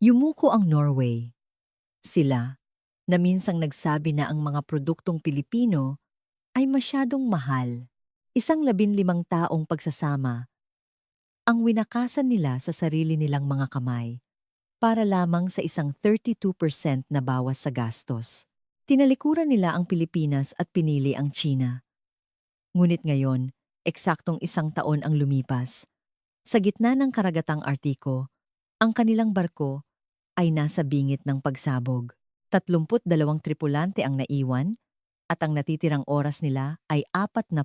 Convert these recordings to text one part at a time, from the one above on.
Yumuko ang Norway. Sila, na minsang nagsabi na ang mga produktong Pilipino ay masyadong mahal. Isang 15 taong pagsasama, ang winakasan nila sa sarili nilang mga kamay para lamang sa isang 32% na bawas sa gastos. Tinalikuran nila ang Pilipinas at pinili ang China. Ngunit ngayon, eksaktong 1 taon ang lumipas. Sa gitna ng karagatang Artiko, ang kanilang barko ay nasa bingit ng pagsabog. 32 tripulante ang naiwan at ang natitirang oras nila ay 48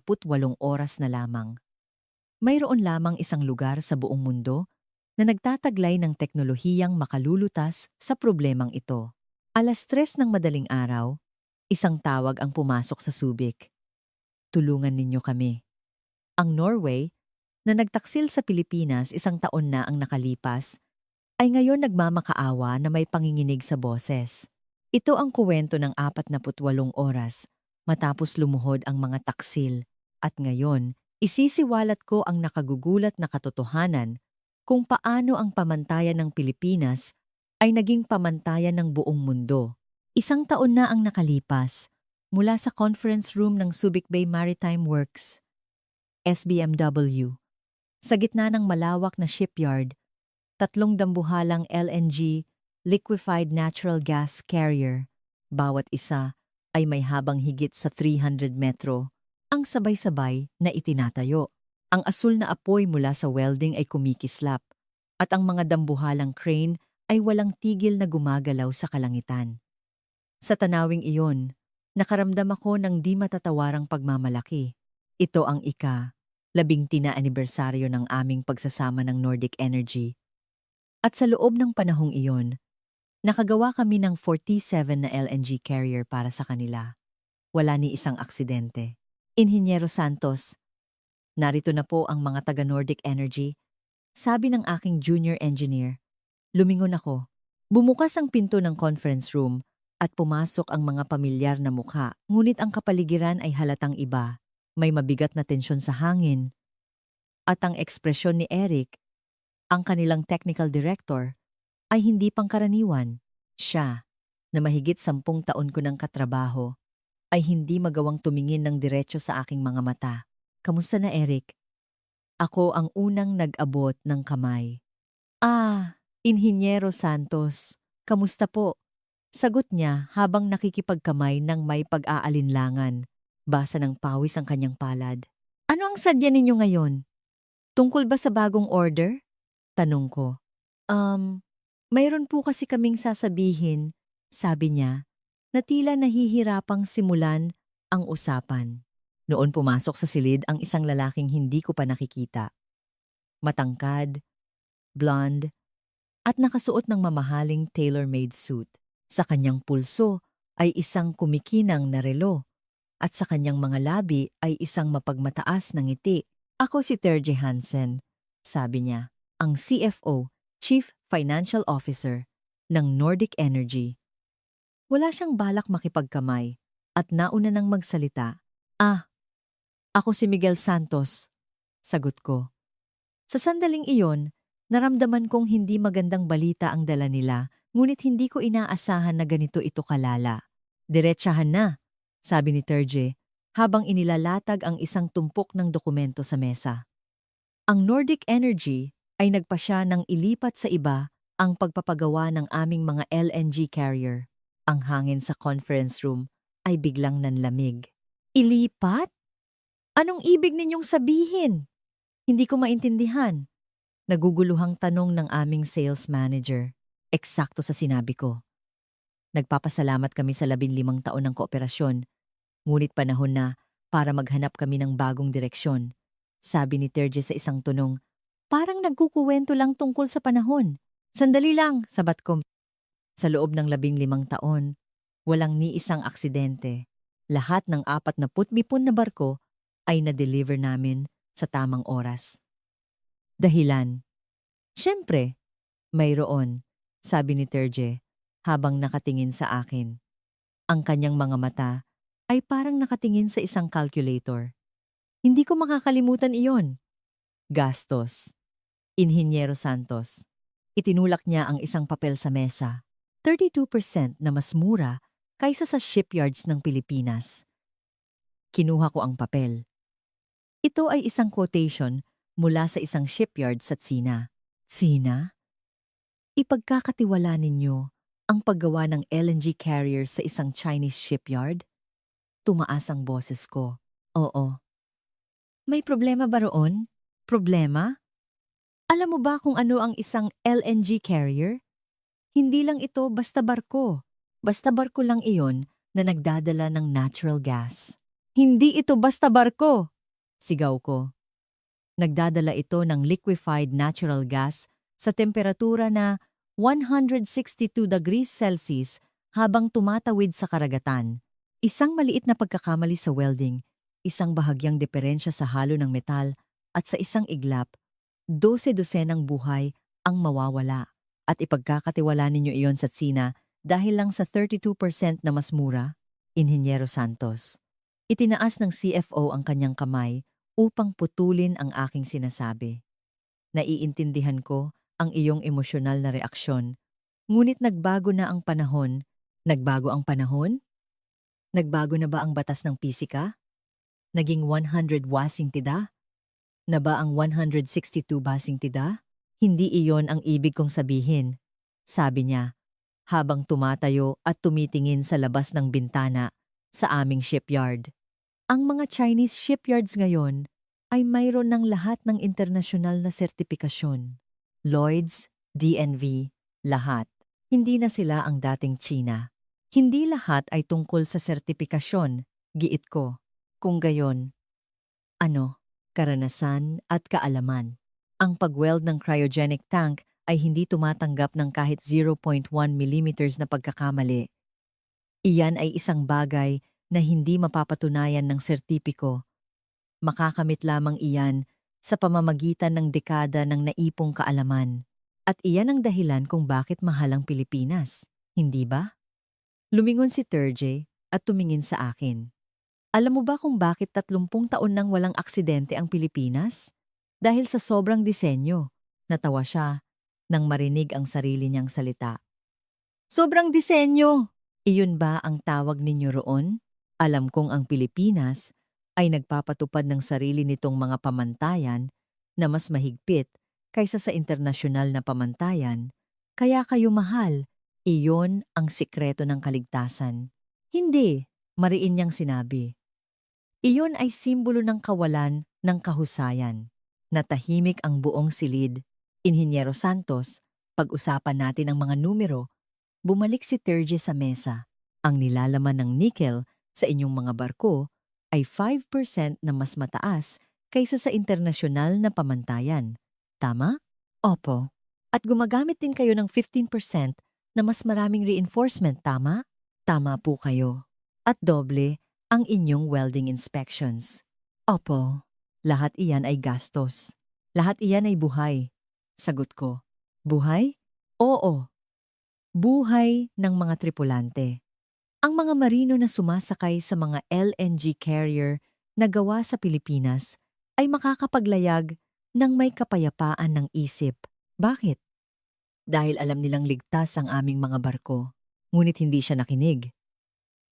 oras na lamang. Mayroon lamang isang lugar sa buong mundo na nagtataglay ng teknolohiyang makalulutas sa problemang ito. 3:00 ng madaling araw, isang tawag ang pumasok sa Subic. Tulungan ninyo kami. Ang Norway, na nagtaksil sa Pilipinas 1 taon na ang nakalipas, ay ngayon nagmamakaawa na may panginginig sa boses. Ito ang kuwento ng 48 oras matapos lumuhod ang mga taksil at ngayon isisiwalat ko ang nakagugulat na katotohanan kung paano ang pamantayan ng Pilipinas ay naging pamantayan ng buong mundo. 1 taon na ang nakalipas mula sa conference room ng Subic Bay Maritime Works, SBMW. Sa gitna ng malawak na shipyard, 3 dambuhalang LNG, liquefied natural gas carrier, bawat isa ay may habang higit sa 300 metro, ang sabay-sabay na itinatayo. Ang asul na apoy mula sa welding ay kumikislap, at ang mga dambuhalang crane ay walang tigil na gumagalaw sa kalangitan. Sa tanawing iyon, nakaramdam ako ng di matatawarang pagmamalaki. Ito ang 10 na anibersaryo ng aming pagsasama ng Nordic Energy. At sa loob ng panahong iyon, nakagawa kami ng 47 na LNG carrier para sa kanila. Wala ni isang aksidente. Inhinyero Santos, narito na po ang mga taga Nordic Energy, sabi ng aking junior engineer. Lumingon ako. Bumukas ang pinto ng conference room at pumasok ang mga pamilyar na mukha, ngunit ang kapaligiran ay halatang iba. May mabigat na tensyon sa hangin. At ang ekspresyon ni Eric, ang kanilang technical director, ay hindi pangkaraniwan. Siya, na mahigit 10 taon ko ng katrabaho, ay hindi magawang tumingin ng diretso sa aking mga mata. Kamusta na, Eric? Ako ang unang nag-abot ng kamay. Inhinyero Santos, kamusta po? Sagot niya habang nakikipagkamay ng may pag-aalinlangan. Basa ng pawis ang kanyang palad. Ano ang sadya ninyo ngayon? Tungkol ba sa bagong order? Tanong ko. Mayroon po kasi kaming sasabihin, sabi niya, na tila nahihirapang simulan ang usapan. Noon pumasok sa silid ang isang lalaking hindi ko pa nakikita. Matangkad, blonde, at nakasuot ng mamahaling tailor-made suit. Sa kanyang pulso ay isang kumikinang na relo at sa kanyang mga labi ay isang mapagmataas na ngiti. Ako si Terje Hansen, sabi niya, ang CFO, Chief Financial Officer ng Nordic Energy. Wala siyang balak makipagkamay at nauna nang magsalita. Ako si Miguel Santos, sagot ko. Sa sandaling iyon, naramdaman kong hindi magandang balita ang dala nila, ngunit hindi ko inaasahan na ganito ito kalala. Diretsahan na, sabi ni Terje, habang inilalatag ang isang tumpok ng dokumento sa mesa. Ang Nordic Energy ay nagpasya ng ilipat sa iba ang pagpapagawa ng aming mga LNG carrier. Ang hangin sa conference room ay biglang nanlamig. Ilipat? Anong ibig ninyong sabihin? Hindi ko maintindihan. Naguguluhang tanong ng aming sales manager. Eksakto sa sinabi ko. Nagpapasalamat kami sa 15 taon ng kooperasyon, ngunit panahon na para maghanap kami ng bagong direksyon. Sabi ni Terje sa isang tunong, parang nagkukuwento lang tungkol sa panahon. Sandali lang, sabat ko. Sa loob ng 15 taon, walang ni isang aksidente. Lahat ng 40 na barko ay na-deliver namin sa tamang oras. Dahilan. Siyempre, mayroon, sabi ni Terje habang nakatingin sa akin. Ang kanyang mga mata ay parang nakatingin sa isang calculator. Hindi ko makakalimutan iyon. Gastos. Inhinyero Santos. Itinulak niya ang isang papel sa mesa. 32% na mas mura kaysa sa shipyards ng Pilipinas. Kinuha ko ang papel. Ito ay isang quotation mula sa isang shipyard sa Tsina. Tsina? Ipagkakatiwala ninyo ang paggawa ng LNG carrier sa isang Chinese shipyard? Tumaas ang boses ko. Oo. May problema ba roon? Problema? Alam mo ba kung ano ang isang LNG carrier? Hindi lang ito basta barko. Basta barko lang iyon na nagdadala ng natural gas. Hindi ito basta barko! Sigaw ko. Nagdadala ito ng liquefied natural gas sa temperatura na 162 degrees Celsius habang tumatawid sa karagatan. Isang maliit na pagkakamali sa welding, isang bahagyang diferensya sa halo ng metal at sa isang iglap, 12-dosenang buhay ang mawawala. At ipagkakatiwala ninyo iyon sa Tsina dahil lang sa 32% na mas mura? Inhinyero Santos. Itinaas ng CFO ang kanyang kamay upang putulin ang aking sinasabi. Naiintindihan ko ang iyong emosyonal na reaksyon, ngunit nagbago na ang panahon. Nagbago ang panahon? Nagbago na ba ang batas ng pisika? Naging 100 wasing tida? Na ba ang 162 basing tida? Hindi iyon ang ibig kong sabihin, sabi niya, habang tumatayo at tumitingin sa labas ng bintana sa aming shipyard. Ang mga Chinese shipyards ngayon ay mayroon ng lahat ng internasyonal na sertipikasyon. Lloyds, DNV, lahat. Hindi na sila ang dating China. Hindi lahat ay tungkol sa sertipikasyon, giit ko. Kung gayon, ano? Karanasan at kaalaman. Ang pag-weld ng cryogenic tank ay hindi tumatanggap ng kahit 0.1 millimeters na pagkakamali. Iyan ay isang bagay na hindi mapapatunayan ng sertipiko. Makakamit lamang iyan sa pamamagitan ng dekada ng naipong kaalaman. At iyan ang dahilan kung bakit mahal ang Pilipinas, hindi ba? Lumingon si Terje at tumingin sa akin. Alam mo ba kung bakit 30 taon nang walang aksidente ang Pilipinas? Dahil sa sobrang disenyo. Natawa siya nang marinig ang sarili niyang salita. Sobrang disenyo! Iyon ba ang tawag ninyo roon? Alam kong ang Pilipinas ay nagpapatupad ng sarili nitong mga pamantayan na mas mahigpit kaysa sa internasyonal na pamantayan, kaya kayo mahal. Iyon ang sikreto ng kaligtasan. Hindi, mariin niyang sinabi. Iyon ay simbolo ng kawalan ng kahusayan. Natahimik ang buong silid. Inhinyero Santos, pag-usapan natin ang mga numero. Bumalik si Terje sa mesa. Ang nilalaman ng nickel sa inyong mga barko ay 5% na mas mataas kaysa sa internasyonal na pamantayan. Tama? Opo. At gumagamit din kayo ng 15% na mas maraming reinforcement, tama? Tama po kayo. At doble ang inyong welding inspections. Opo. Lahat iyan ay gastos. Lahat iyan ay buhay. Sagot ko. Buhay? Oo. Buhay ng mga tripulante. Ang mga marino na sumasakay sa mga LNG carrier na gawa sa Pilipinas ay makakapaglayag ng may kapayapaan ng isip. Bakit? Dahil alam nilang ligtas ang aming mga barko, ngunit hindi siya nakinig.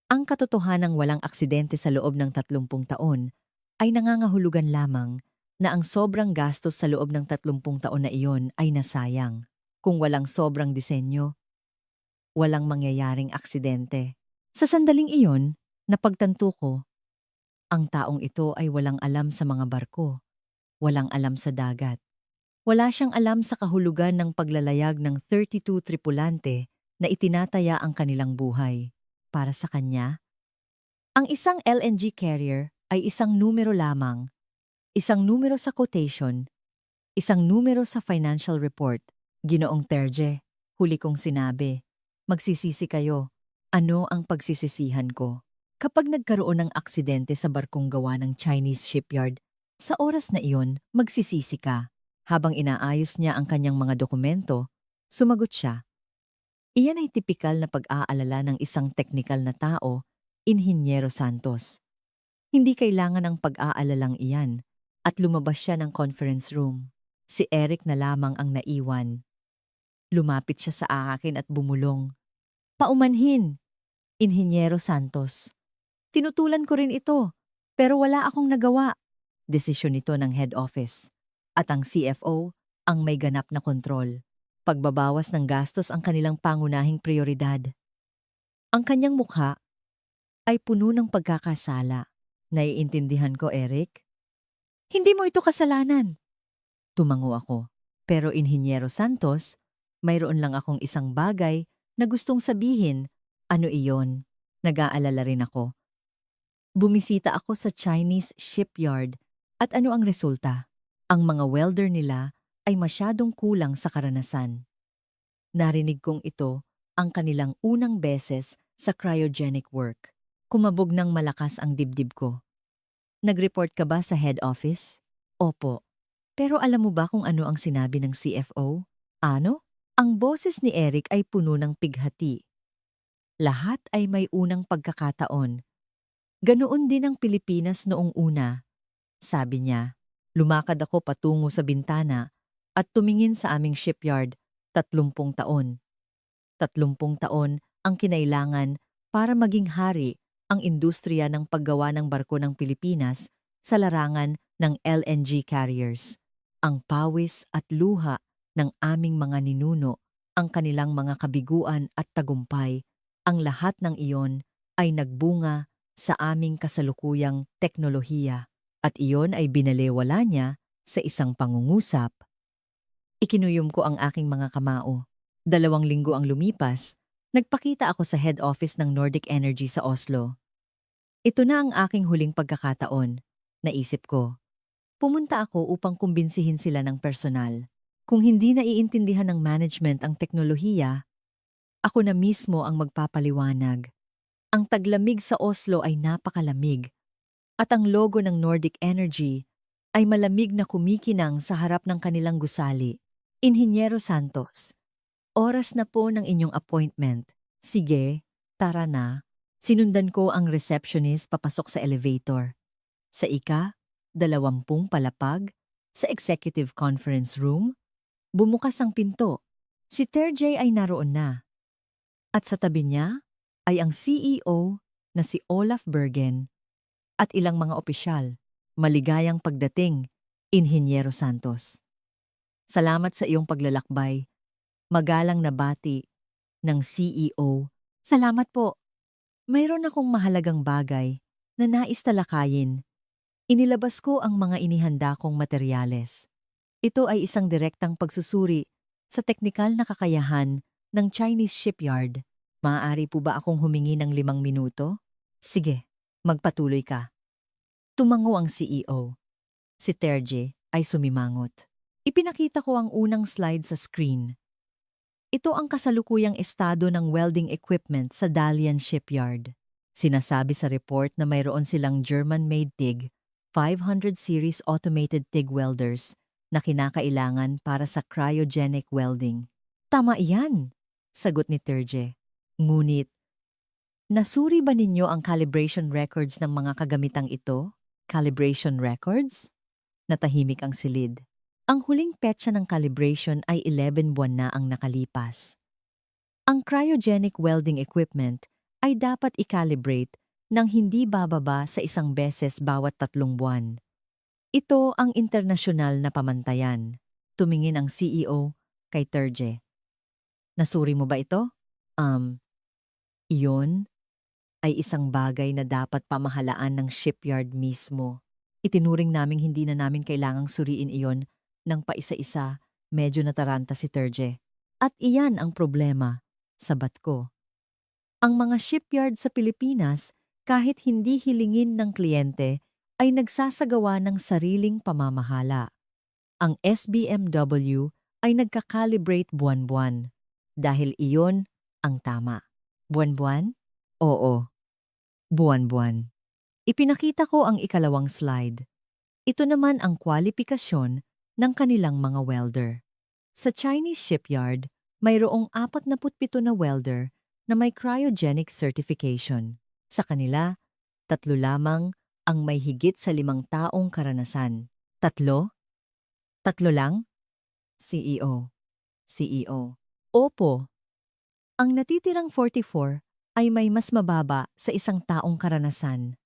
Ang katotohanang walang aksidente sa loob ng 30 taon ay nangangahulugan lamang na ang sobrang gastos sa loob ng 30 taon na iyon ay nasayang. Kung walang sobrang disenyo, walang mangyayaring aksidente. Sa sandaling iyon, napagtanto ko, ang taong ito ay walang alam sa mga barko, walang alam sa dagat. Wala siyang alam sa kahulugan ng paglalayag ng 32 tripulante na itinataya ang kanilang buhay. Para sa kanya, ang isang LNG carrier ay isang numero lamang, isang numero sa quotation, isang numero sa financial report. Ginoong Terje, huli kong sinabi, magsisisi kayo. Ano ang pagsisisihan ko? Kapag nagkaroon ng aksidente sa barkong gawa ng Chinese shipyard, sa oras na iyon, magsisisi ka. Habang inaayos niya ang kanyang mga dokumento, sumagot siya. Iyan ay tipikal na pag-aalala ng isang teknikal na tao, Inhinyero Santos. Hindi kailangan ang pag-aalalang iyan, at lumabas siya ng conference room. Si Eric na lamang ang naiwan. Lumapit siya sa akin at bumulong. Paumanhin, Inhinyero Santos. Tinutulan ko rin ito, pero wala akong nagawa. Desisyon nito ng head office. At ang CFO ang may ganap na kontrol. Pagbabawas ng gastos ang kanilang pangunahing prioridad. Ang kanyang mukha ay puno ng pagkakasala. Naiintindihan ko, Eric? Hindi mo ito kasalanan. Tumango ako. Pero Inhinyero Santos, mayroon lang akong isang bagay na gustong sabihin. Ano iyon? Nag-aalala rin ako. Bumisita ako sa Chinese shipyard at ano ang resulta? Ang mga welder nila ay masyadong kulang sa karanasan. Narinig kong ito ang kanilang unang beses sa cryogenic work. Kumabog ng malakas ang dibdib ko. Nag-report ka ba sa head office? Opo. Pero alam mo ba kung ano ang sinabi ng CFO? Ano? Ang boses ni Eric ay puno ng pighati. Lahat ay may unang pagkakataon. Ganoon din ang Pilipinas noong una. Sabi niya, lumakad ako patungo sa bintana at tumingin sa aming shipyard, 30 taon. 30 taon ang kinailangan para maging hari ang industriya ng paggawa ng barko ng Pilipinas sa larangan ng LNG carriers. Ang pawis at luha ng aming mga ninuno, ang kanilang mga kabiguan at tagumpay, ang lahat ng iyon ay nagbunga sa aming kasalukuyang teknolohiya at iyon ay binalewala niya sa isang pangungusap. Ikinuyom ko ang aking mga kamao. 2 linggo ang lumipas, nagpakita ako sa head office ng Nordic Energy sa Oslo. Ito na ang aking huling pagkakataon. Naisip ko. Pumunta ako upang kumbinsihin sila ng personal. Kung hindi naiintindihan ng management ang teknolohiya, ako na mismo ang magpapaliwanag. Ang taglamig sa Oslo ay napakalamig at ang logo ng Nordic Energy ay malamig na kumikinang sa harap ng kanilang gusali. Inhinyero Santos, oras na po ng inyong appointment. Sige, tara na. Sinundan ko ang receptionist papasok sa elevator. Sa 20 palapag, sa executive conference room, bumukas ang pinto. Si Terje ay naroon na. At sa tabi niya ay ang CEO na si Olaf Bergen at ilang mga opisyal. Maligayang pagdating, Inhinyero Santos. Salamat sa iyong paglalakbay. Magalang na bati ng CEO. Salamat po. Mayroon akong mahalagang bagay na nais talakayin. Inilabas ko ang mga inihanda kong materyales. Ito ay isang direktang pagsusuri sa teknikal na kakayahan ng Chinese shipyard. Maaari po ba akong humingi ng 5 minuto? Sige, magpatuloy ka. Tumango ang CEO. Si Terje ay sumimangot. Ipinakita ko ang unang slide sa screen. Ito ang kasalukuyang estado ng welding equipment sa Dalian Shipyard. Sinasabi sa report na mayroon silang German-made TIG 500 series automated TIG welders na kinakailangan para sa cryogenic welding. Tama iyan, sagot ni Terje. Ngunit, nasuri ba ninyo ang calibration records ng mga kagamitang ito? Calibration records? Natahimik ang silid. Ang huling petsa ng calibration ay 11 buwan na ang nakalipas. Ang cryogenic welding equipment ay dapat i-calibrate nang hindi bababa sa 1 beses bawat 3 buwan. Ito ang internasyonal na pamantayan. Tumingin ang CEO kay Terje. Nasuri mo ba ito? Iyon ay isang bagay na dapat pamahalaan ng shipyard mismo. Itinuring naming hindi na namin kailangang suriin iyon ng paisa-isa. Medyo nataranta si Terje. At iyan ang problema, sabat ko. Ang mga shipyard sa Pilipinas, kahit hindi hilingin ng kliyente, ay nagsasagawa ng sariling pamamahala. Ang SBMW ay nagka-calibrate buwan-buwan dahil iyon ang tama. Buwan-buwan? Oo, buwan-buwan. Ipinakita ko ang 2 slide. Ito naman ang kwalipikasyon ng kanilang mga welder. Sa Chinese shipyard, mayroong 47 na welder na may cryogenic certification. Sa kanila, 3 lamang ang may higit sa 5 taong karanasan. 3? 3 lang? CEO. CEO. Opo, ang natitirang 44 ay may mas mababa sa isang taong karanasan.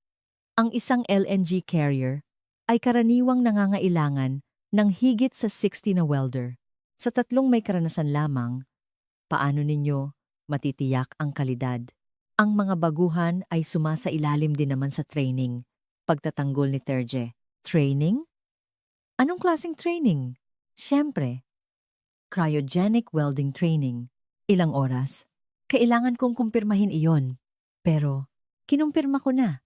Ang isang LNG carrier ay karaniwang nangangailangan ng higit sa 60 na welder. Sa tatlong may karanasan lamang, paano ninyo matitiyak ang kalidad? Ang mga baguhan ay sumasailalim din naman sa training. Pagtatanggol ni Terje. Training? Anong klaseng training? Siyempre, cryogenic welding training. Ilang oras? Kailangan kong kumpirmahin iyon. Pero, kinumpirma ko na.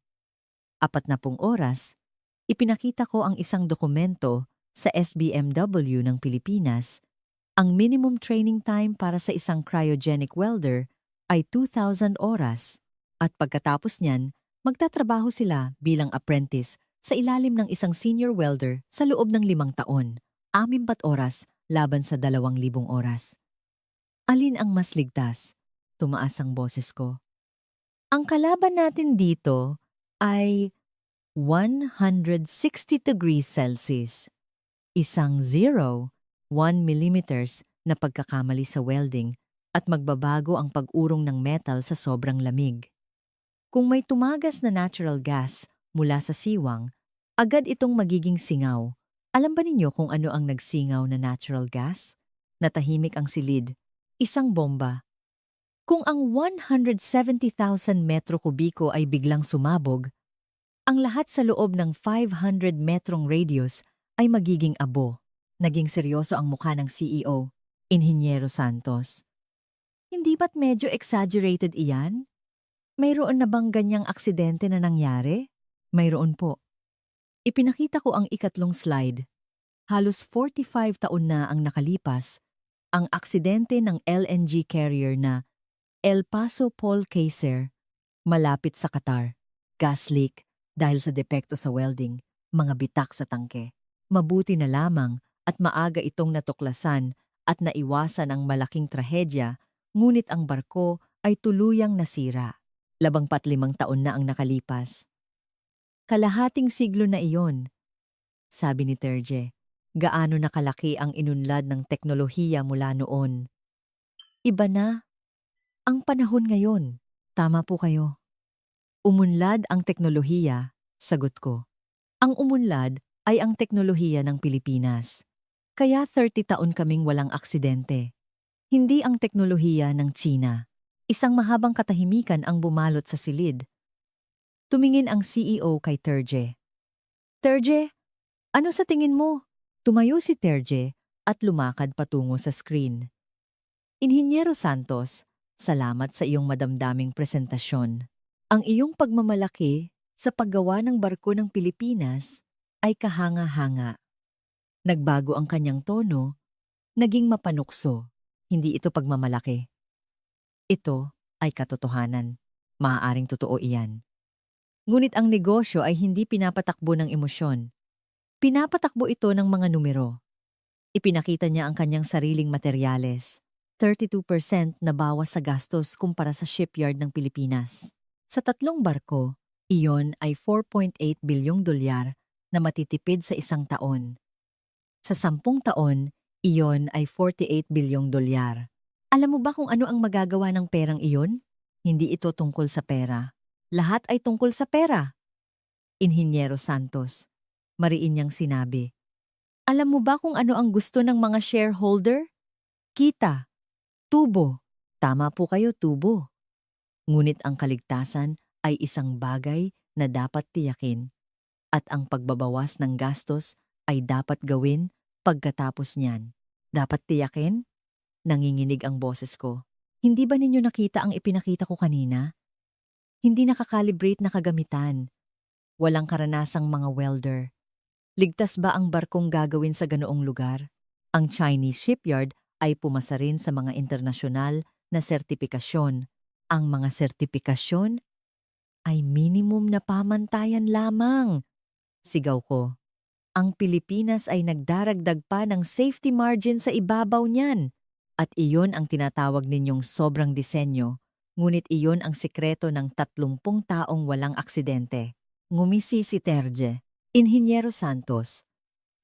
40 oras, ipinakita ko ang isang dokumento sa SBMW ng Pilipinas. Ang minimum training time para sa isang cryogenic welder ay 2,000 oras. At pagkatapos niyan, magtatrabaho sila bilang apprentice sa ilalim ng isang senior welder sa loob ng 5 taon, 60 oras laban sa 2,000 oras. Alin ang mas ligtas? Tumaas ang boses ko. Ang kalaban natin dito ay 160 degrees Celsius. Isang 1 millimeters na pagkakamali sa welding at magbabago ang pag-urong ng metal sa sobrang lamig. Kung may tumagas na natural gas mula sa siwang, agad itong magiging singaw. Alam ba ninyo kung ano ang nagsingaw na natural gas? Natahimik ang silid. Isang bomba. Kung ang 170,000 metro kubiko ay biglang sumabog, ang lahat sa loob ng 500 metrong radius ay magiging abo. Naging seryoso ang mukha ng CEO, Inhinyero Santos. Hindi ba't medyo exaggerated iyan? Mayroon na bang ganyang aksidente na nangyari? Mayroon po. Ipinakita ko ang ikatlong slide. Halos 45 taon na ang nakalipas, ang aksidente ng LNG carrier na El Paso Paul Kaiser, malapit sa Qatar. Gas leak dahil sa depekto sa welding, mga bitak sa tangke. Mabuti na lamang at maaga itong natuklasan at naiwasan ang malaking trahedya, ngunit ang barko ay tuluyang nasira. 25 taon na ang nakalipas. Kalahating siglo na iyon, sabi ni Terje. Gaano nakalaki ang inunlad ng teknolohiya mula noon. Iba na ang panahon ngayon. Tama po kayo. Umunlad ang teknolohiya, sagot ko. Ang umunlad ay ang teknolohiya ng Pilipinas. Kaya 30 taon kaming walang aksidente. Hindi ang teknolohiya ng China. Isang mahabang katahimikan ang bumalot sa silid. Tumingin ang CEO kay Terje. Terje, ano sa tingin mo? Tumayo si Terje at lumakad patungo sa screen. Inhinyero Santos, salamat sa iyong madamdaming presentasyon. Ang iyong pagmamalaki sa paggawa ng barko ng Pilipinas ay kahanga-hanga. Nagbago ang kanyang tono, naging mapanukso. Hindi ito pagmamalaki. Ito ay katotohanan. Maaaring totoo iyan. Ngunit ang negosyo ay hindi pinapatakbo ng emosyon. Pinapatakbo ito ng mga numero. Ipinakita niya ang kanyang sariling materyales. 32% na bawas sa gastos kumpara sa shipyard ng Pilipinas. Sa 3 barko, iyon ay 4.8 bilyong dolyar na matitipid sa 1 taon. Sa 10 taon, iyon ay 48 bilyong dolyar. Alam mo ba kung ano ang magagawa ng perang iyon? Hindi ito tungkol sa pera. Lahat ay tungkol sa pera. Inhinyero Santos, mariin niyang sinabi. Alam mo ba kung ano ang gusto ng mga shareholder? Kita. Tubo. Tama po kayo, tubo. Ngunit ang kaligtasan ay isang bagay na dapat tiyakin. At ang pagbabawas ng gastos ay dapat gawin pagkatapos niyan. Dapat tiyakin? Nanginginig ang boses ko. Hindi ba ninyo nakita ang ipinakita ko kanina? Hindi nakakalibrate na kagamitan. Walang karanasang mga welder. Ligtas ba ang barkong gagawin sa ganoong lugar? Ang Chinese shipyard ay pumasa rin sa mga internasyonal na sertipikasyon. Ang mga sertipikasyon ay minimum na pamantayan lamang. Sigaw ko. Ang Pilipinas ay nagdaragdag pa ng safety margin sa ibabaw niyan. At iyon ang tinatawag ninyong sobrang disenyo. Ngunit iyon ang sikreto ng 30 taong walang aksidente. Ngumisi si Terje. Inhinyero Santos,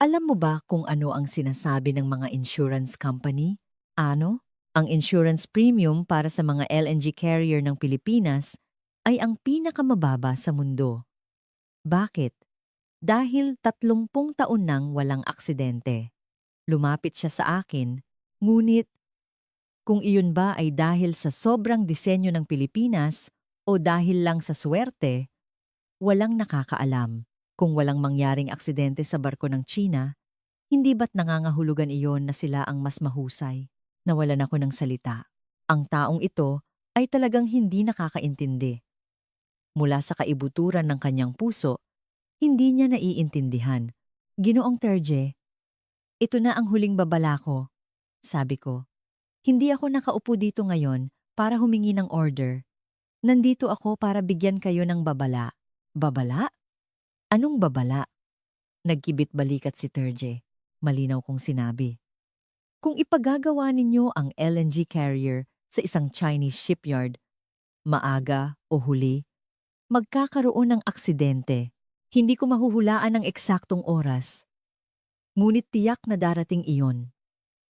alam mo ba kung ano ang sinasabi ng mga insurance company? Ano? Ang insurance premium para sa mga LNG carrier ng Pilipinas ay ang pinakamababa sa mundo. Bakit? Dahil 30 taon nang walang aksidente. Lumapit siya sa akin, ngunit kung iyon ba ay dahil sa sobrang disenyo ng Pilipinas o dahil lang sa swerte, walang nakakaalam. Kung walang mangyaring aksidente sa barko ng China, hindi ba't nangangahulugan iyon na sila ang mas mahusay? Nawalan ako ng salita. Ang taong ito ay talagang hindi nakakaintindi. Mula sa kaibuturan ng kanyang puso, hindi niya naiintindihan. Ginoong Terje, ito na ang huling babala ko, sabi ko. Hindi ako nakaupo dito ngayon para humingi ng order. Nandito ako para bigyan kayo ng babala. Babala? Anong babala? Nagkibit balikat si Terje. Malinaw kong sinabi. Kung ipagagawa ninyo ang LNG carrier sa isang Chinese shipyard, maaga o huli, magkakaroon ng aksidente. Hindi ko mahuhulaan ang eksaktong oras. Ngunit tiyak na darating iyon.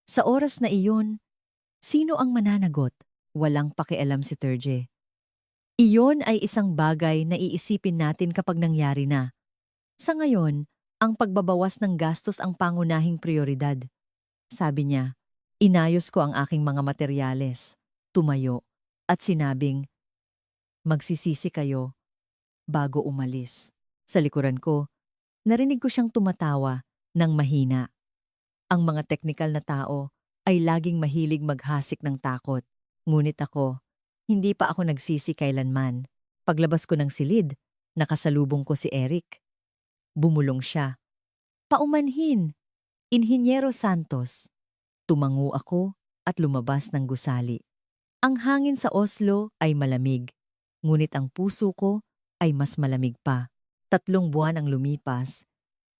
Sa oras na iyon, sino ang mananagot? Walang pakialam si Terje. Iyon ay isang bagay na iisipin natin kapag nangyari na. Sa ngayon, ang pagbabawas ng gastos ang pangunahing prioridad. Sabi niya, inayos ko ang aking mga materyales, tumayo, at sinabing, magsisisi kayo bago umalis. Sa likuran ko, narinig ko siyang tumatawa ng mahina. Ang mga teknikal na tao ay laging mahilig maghasik ng takot. Ngunit ako, hindi pa ako nagsisi kailanman. Paglabas ko ng silid, nakasalubong ko si Eric. Bumulong siya. Paumanhin, Inhinyero Santos. Tumango ako at lumabas ng gusali. Ang hangin sa Oslo ay malamig, ngunit ang puso ko ay mas malamig pa. 3 buwan ang lumipas.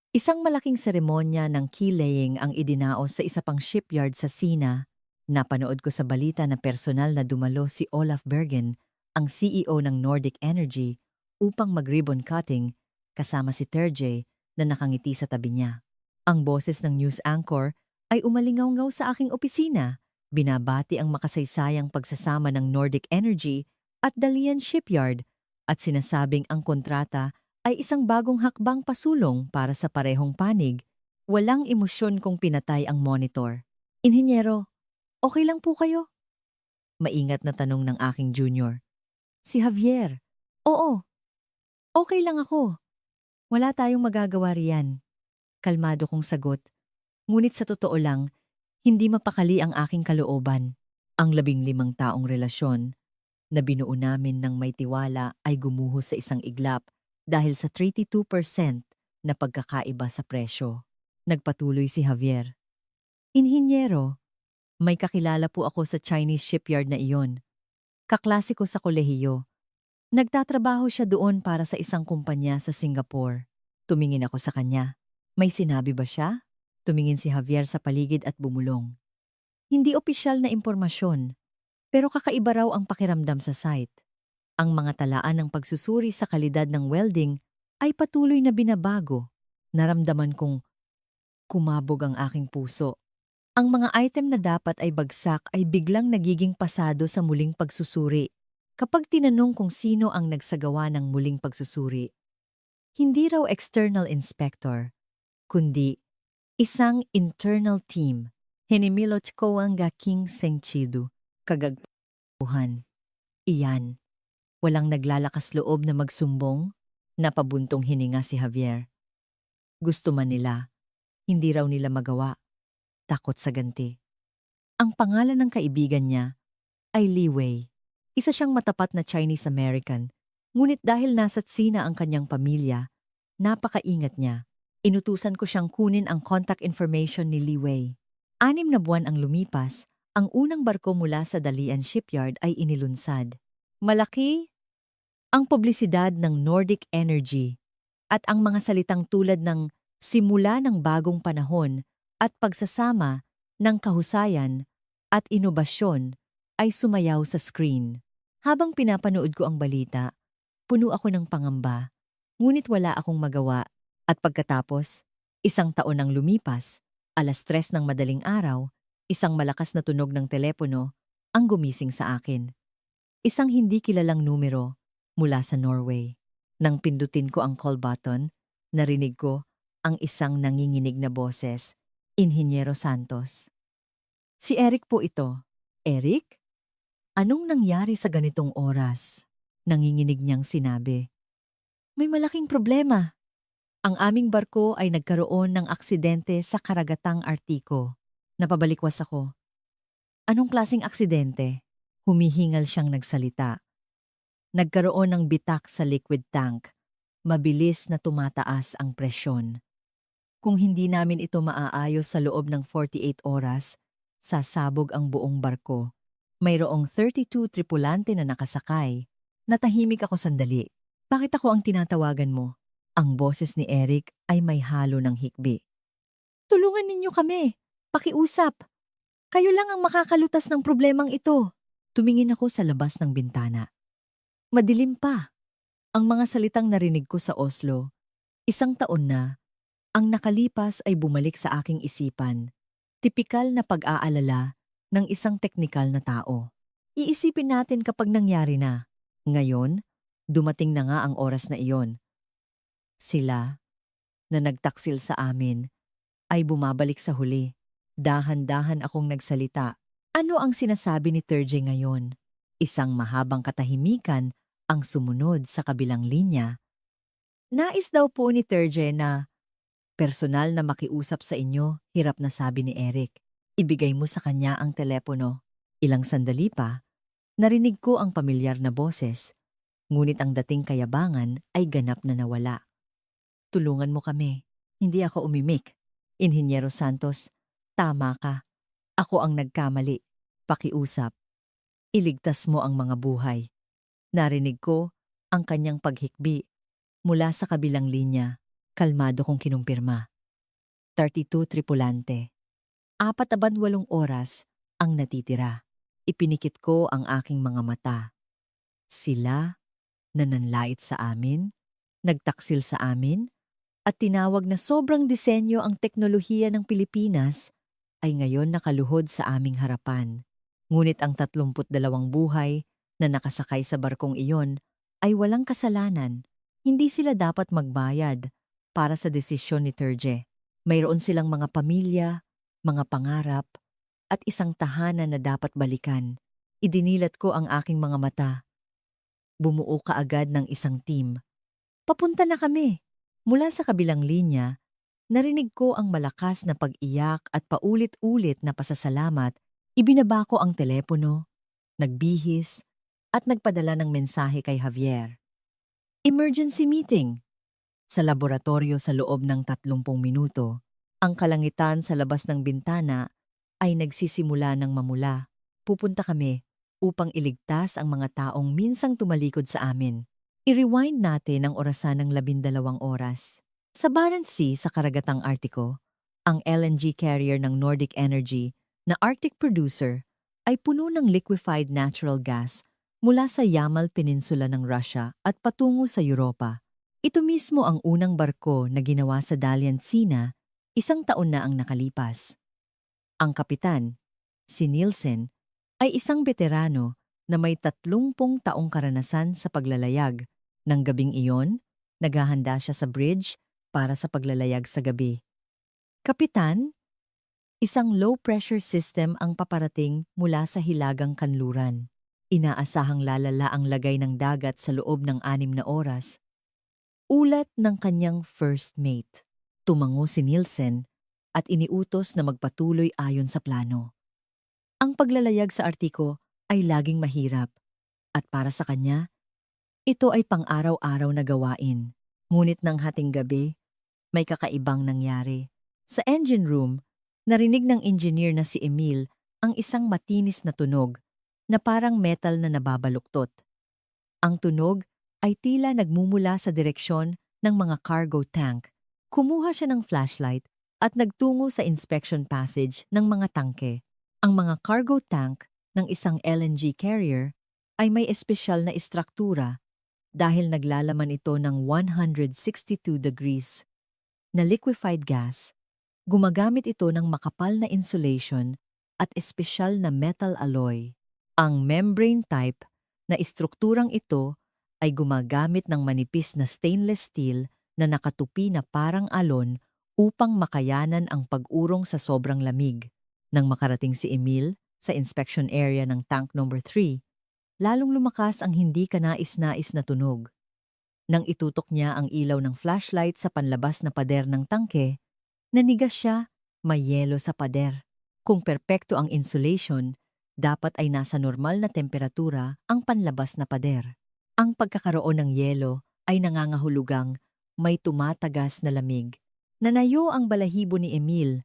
Isang malaking seremonya ng key-laying ang idinaos sa isa pang shipyard sa Sina. Napanood ko sa balita na personal na dumalo si Olaf Bergen, ang CEO ng Nordic Energy, upang mag-ribbon cutting kasama si Terje na nakangiti sa tabi niya. Ang boses ng news anchor ay umalingaw-ngaw sa aking opisina, binabati ang makasaysayang pagsasama ng Nordic Energy at Dalian Shipyard at sinasabing ang kontrata ay isang bagong hakbang pasulong para sa parehong panig. Walang emosyon kung pinatay ang monitor. Inhinyero, okay lang po kayo? Maingat na tanong ng aking junior. Si Javier. Oo, okay lang ako. Wala tayong magagawa riyan. Kalmado kong sagot. Ngunit sa totoo lang, hindi mapakali ang aking kalooban. Ang 15 taong relasyon na binuo namin ng may tiwala ay gumuho sa isang iglap dahil sa 32% na pagkakaiba sa presyo. Nagpatuloy si Javier. Inhinyero, may kakilala po ako sa Chinese shipyard na iyon. Kaklase ko sa kolehiyo. Nagtatrabaho siya doon para sa isang kumpanya sa Singapore. Tumingin ako sa kanya. May sinabi ba siya? Tumingin si Javier sa paligid at bumulong. Hindi opisyal na impormasyon, pero kakaiba raw ang pakiramdam sa site. Ang mga talaan ng pagsusuri sa kalidad ng welding ay patuloy na binabago. Naramdaman kong kumabog ang aking puso. Ang mga item na dapat ay bagsak ay biglang nagiging pasado sa muling pagsusuri. Kapag tinanong kung sino ang nagsagawa ng muling pagsusuri, hindi raw external inspector, kundi isang internal team. Hinimilot ko ang gaking sengchido, kagagpuhan. Iyan. Walang naglalakas loob na magsumbong, napabuntong hininga si Javier. Gusto man nila, hindi raw nila magawa. Takot sa ganti. Ang pangalan ng kaibigan niya ay Li Wei. Isa siyang matapat na Chinese-American, ngunit dahil nasa't Sina ang kanyang pamilya, napakaingat niya. Inutusan ko siyang kunin ang contact information ni Li Wei. 6 na buwan ang lumipas, ang unang barko mula sa Dalian Shipyard ay inilunsad. Malaki ang publisidad ng Nordic Energy at ang mga salitang tulad ng simula ng bagong panahon at pagsasama ng kahusayan at inobasyon ay sumayaw sa screen. Habang pinapanood ko ang balita, puno ako ng pangamba, ngunit wala akong magawa. At pagkatapos, 1 taon ang lumipas, 3:00 ng madaling araw, Isang malakas na tunog ng telepono ang gumising sa akin. Isang hindi kilalang numero mula sa Norway. Nang pindutin ko ang call button, narinig ko ang isang nanginginig na boses, Inhinyero Santos. Si Eric po ito. Eric? Anong nangyari sa ganitong oras? Nanginginig niyang sinabi. May malaking problema. Ang aming barko ay nagkaroon ng aksidente sa karagatang Artiko. Napabalikwas ako. Anong klaseng aksidente? Humihingal siyang nagsalita. Nagkaroon ng bitak sa liquid tank. Mabilis na tumataas ang presyon. Kung hindi namin ito maaayos sa loob ng 48 oras, sasabog ang buong barko. Mayroong 32 tripulante na nakasakay. Natahimik ako sandali. Bakit ako ang tinatawagan mo? Ang boses ni Eric ay may halo ng hikbi. Tulungan ninyo kami. Pakiusap. Kayo lang ang makakalutas ng problemang ito. Tumingin ako sa labas ng bintana. Madilim pa. Ang mga salitang narinig ko sa Oslo, 1 taon na, ang nakalipas ay bumalik sa aking isipan. Tipikal na pag-aalala ng isang teknikal na tao. Iisipin natin kapag nangyari na. Ngayon, dumating na nga ang oras na iyon. Sila, na nagtaksil sa amin, ay bumabalik sa huli. Dahan-dahan akong nagsalita. Ano ang sinasabi ni Terje ngayon? Isang mahabang katahimikan ang sumunod sa kabilang linya. Nais daw po ni Terje na personal na makiusap sa inyo, hirap na sabi ni Eric. Ibigay mo sa kanya ang telepono. Ilang sandali pa, narinig ko ang pamilyar na boses, ngunit ang dating kayabangan ay ganap na nawala. Tulungan mo kami. Hindi ako umimik. Inhinyero Santos, tama ka. Ako ang nagkamali. Pakiusap. Iligtas mo ang mga buhay. Narinig ko ang kanyang paghikbi mula sa kabilang linya. Kalmado kong kinumpirma. 32 tripulante. 48 oras ang natitira. Ipinikit ko ang aking mga mata. Sila, nananlait sa amin, nagtaksil sa amin, at tinawag na sobrang disenyo ang teknolohiya ng Pilipinas ay ngayon nakaluhod sa aming harapan. Ngunit ang 32 buhay na nakasakay sa barkong iyon ay walang kasalanan. Hindi sila dapat magbayad para sa desisyon ni Terje. Mayroon silang mga pamilya, mga pangarap, at isang tahanan na dapat balikan. Idinilat ko ang aking mga mata. Bumuo kaagad ng isang team. Papunta na kami. Mula sa kabilang linya, narinig ko ang malakas na pag-iyak at paulit-ulit na pasasalamat. Ibinaba ko ang telepono, nagbihis, at nagpadala ng mensahe kay Javier. Emergency meeting. Sa laboratorio sa loob ng 30 minuto, ang kalangitan sa labas ng bintana ay nagsisimula ng mamula. Pupunta kami upang iligtas ang mga taong minsang tumalikod sa amin. I-rewind natin ang orasan ng 12 oras. Sa Barents Sea sa karagatang Artiko, ang LNG carrier ng Nordic Energy na Arctic producer ay puno ng liquefied natural gas mula sa Yamal Peninsula ng Russia at patungo sa Europa. Ito mismo ang unang barko na ginawa sa Dalian Sea na 1 taon na ang nakalipas. Ang kapitan, si Nielsen, ay isang veterano na may 30 taong karanasan sa paglalayag. Nang gabing iyon, naghahanda siya sa bridge para sa paglalayag sa gabi. Kapitan, isang low-pressure system ang paparating mula sa hilagang kanluran. Inaasahang lalala ang lagay ng dagat sa loob ng 6 na oras. Ulat ng kanyang first mate. Tumango si Nielsen at iniutos na magpatuloy ayon sa plano. Ang paglalayag sa Artiko ay laging mahirap at para sa kanya, ito ay pang-araw-araw na gawain. Ngunit ng hating gabi, may kakaibang nangyari. Sa engine room, narinig ng engineer na si Emil ang isang matinis na tunog na parang metal na nababaluktot. Ang tunog ay tila nagmumula sa direksyon ng mga cargo tank. Kumuha siya ng flashlight at nagtungo sa inspection passage ng mga tangke. Ang mga cargo tank ng isang LNG carrier ay may espesyal na istruktura dahil naglalaman ito ng 162 degrees na liquefied gas. Gumagamit ito ng makapal na insulation at espesyal na metal alloy. Ang membrane type na istrukturang ito ay gumagamit ng manipis na stainless steel na nakatupi na parang alon upang makayanan ang pag-urong sa sobrang lamig. Nang makarating si Emil sa inspection area ng tank number 3, lalong lumakas ang hindi kanais-nais na tunog. Nang itutok niya ang ilaw ng flashlight sa panlabas na pader ng tangke, nanigas siya, may yelo sa pader. Kung perpekto ang insulation, dapat ay nasa normal na temperatura ang panlabas na pader. Ang pagkakaroon ng yelo ay nangangahulugang may tumatagas na lamig. Nanayo ang balahibo ni Emil.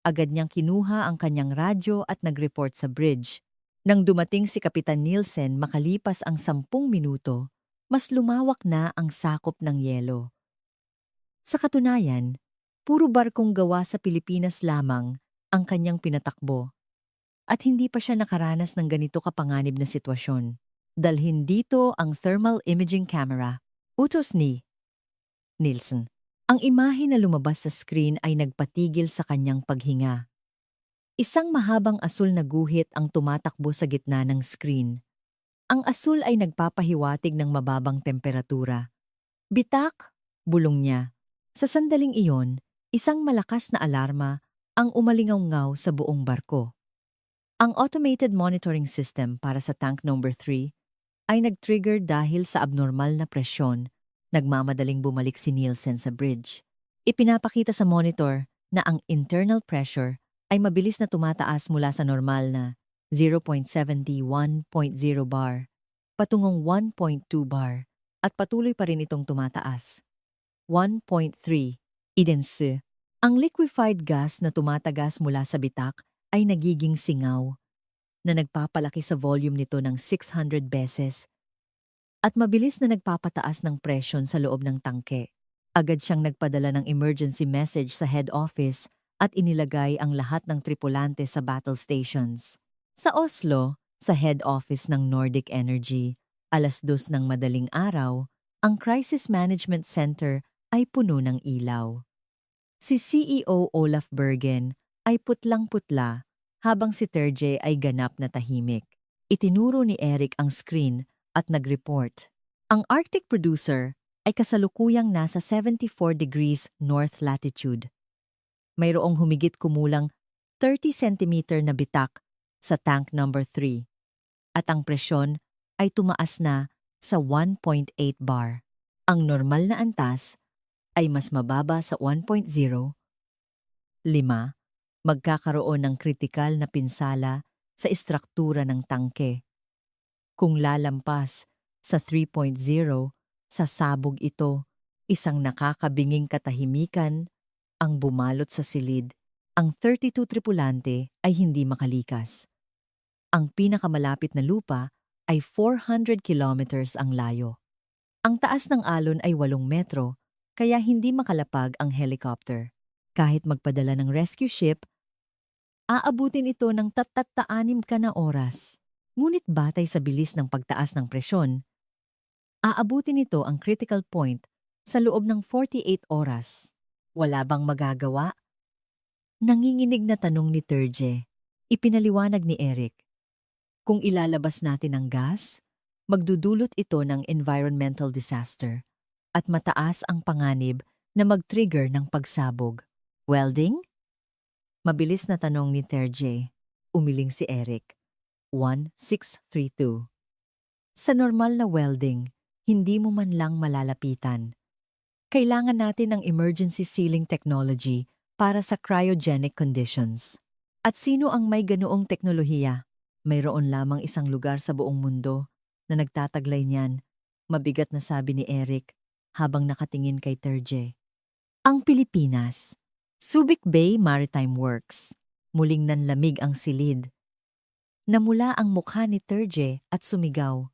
Agad niyang kinuha ang kanyang radyo at nag-report sa bridge. Nang dumating si Kapitan Nielsen makalipas ang 10 minuto, mas lumawak na ang sakop ng yelo. Sa katunayan, puro barkong gawa sa Pilipinas lamang ang kanyang pinatakbo. At hindi pa siya nakaranas ng ganito kapanganib na sitwasyon. Dalhin dito ang thermal imaging camera. Utos ni Nielsen. Ang imahe na lumabas sa screen ay nagpatigil sa kanyang paghinga. Isang mahabang asul na guhit ang tumatakbo sa gitna ng screen. Ang asul ay nagpapahiwatig ng mababang temperatura. Bitak, bulong niya. Sa sandaling iyon, isang malakas na alarma ang umalingaw-ngaw sa buong barko. Ang automated monitoring system para sa tank number 3 ay nag-trigger dahil sa abnormal na presyon. Nagmamadaling bumalik si Nielsen sa bridge. Ipinapakita sa monitor na ang internal pressure ay mabilis na tumataas mula sa normal na 0.71.0 bar patungong 1.2 bar at patuloy pa rin itong tumataas. 1.3 idense. Ang liquefied gas na tumatagas mula sa bitak ay nagiging singaw na nagpapalaki sa volume nito ng 600 beses at mabilis na nagpapataas ng presyon sa loob ng tangke. Agad siyang nagpadala ng emergency message sa head office at inilagay ang lahat ng tripulante sa battle stations. Sa Oslo, sa head office ng Nordic Energy, 2:00 ng madaling araw, ang Crisis Management Center ay puno ng ilaw. Si CEO Olaf Bergen ay putlang-putla habang si Terje ay ganap na tahimik. Itinuro ni Eric ang screen at nag-report. Ang Arctic producer ay kasalukuyang nasa 74 degrees north latitude. Mayroong humigit kumulang 30 cm na bitak sa tank number 3 at ang presyon ay tumaas na sa 1.8 bar. Ang normal na antas ay mas mababa sa 1.0. 5. Magkakaroon ng kritikal na pinsala sa istruktura ng tangke. Kung lalampas sa 3.0, sasabog ito, isang nakakabinging katahimikan ang bumalot sa silid. Ang 32 tripulante ay hindi makalikas. Ang pinakamalapit na lupa ay 400 kilometers ang layo. Ang taas ng alon ay 8 metro, kaya hindi makalapag ang helicopter. Kahit magpadala ng rescue ship, aabutin ito ng 6 na oras. Ngunit batay sa bilis ng pagtaas ng presyon, aabutin ito ang critical point sa loob ng 48 oras. Wala bang magagawa? Nanginginig na tanong ni Terje. Ipinaliwanag ni Eric. Kung ilalabas natin ang gas, magdudulot ito ng environmental disaster at mataas ang panganib na mag-trigger ng pagsabog. Welding? Mabilis na tanong ni Terje. Umiling si Eric. 1632. Sa normal na welding, hindi mo man lang malalapitan. Kailangan natin ng emergency sealing technology para sa cryogenic conditions. At sino ang may ganoong teknolohiya? Mayroon lamang isang lugar sa buong mundo na nagtataglay niyan, mabigat na sabi ni Eric habang nakatingin kay Terje. Ang Pilipinas. Subic Bay Maritime Works. Muling nanlamig ang silid. Namula ang mukha ni Terje at sumigaw.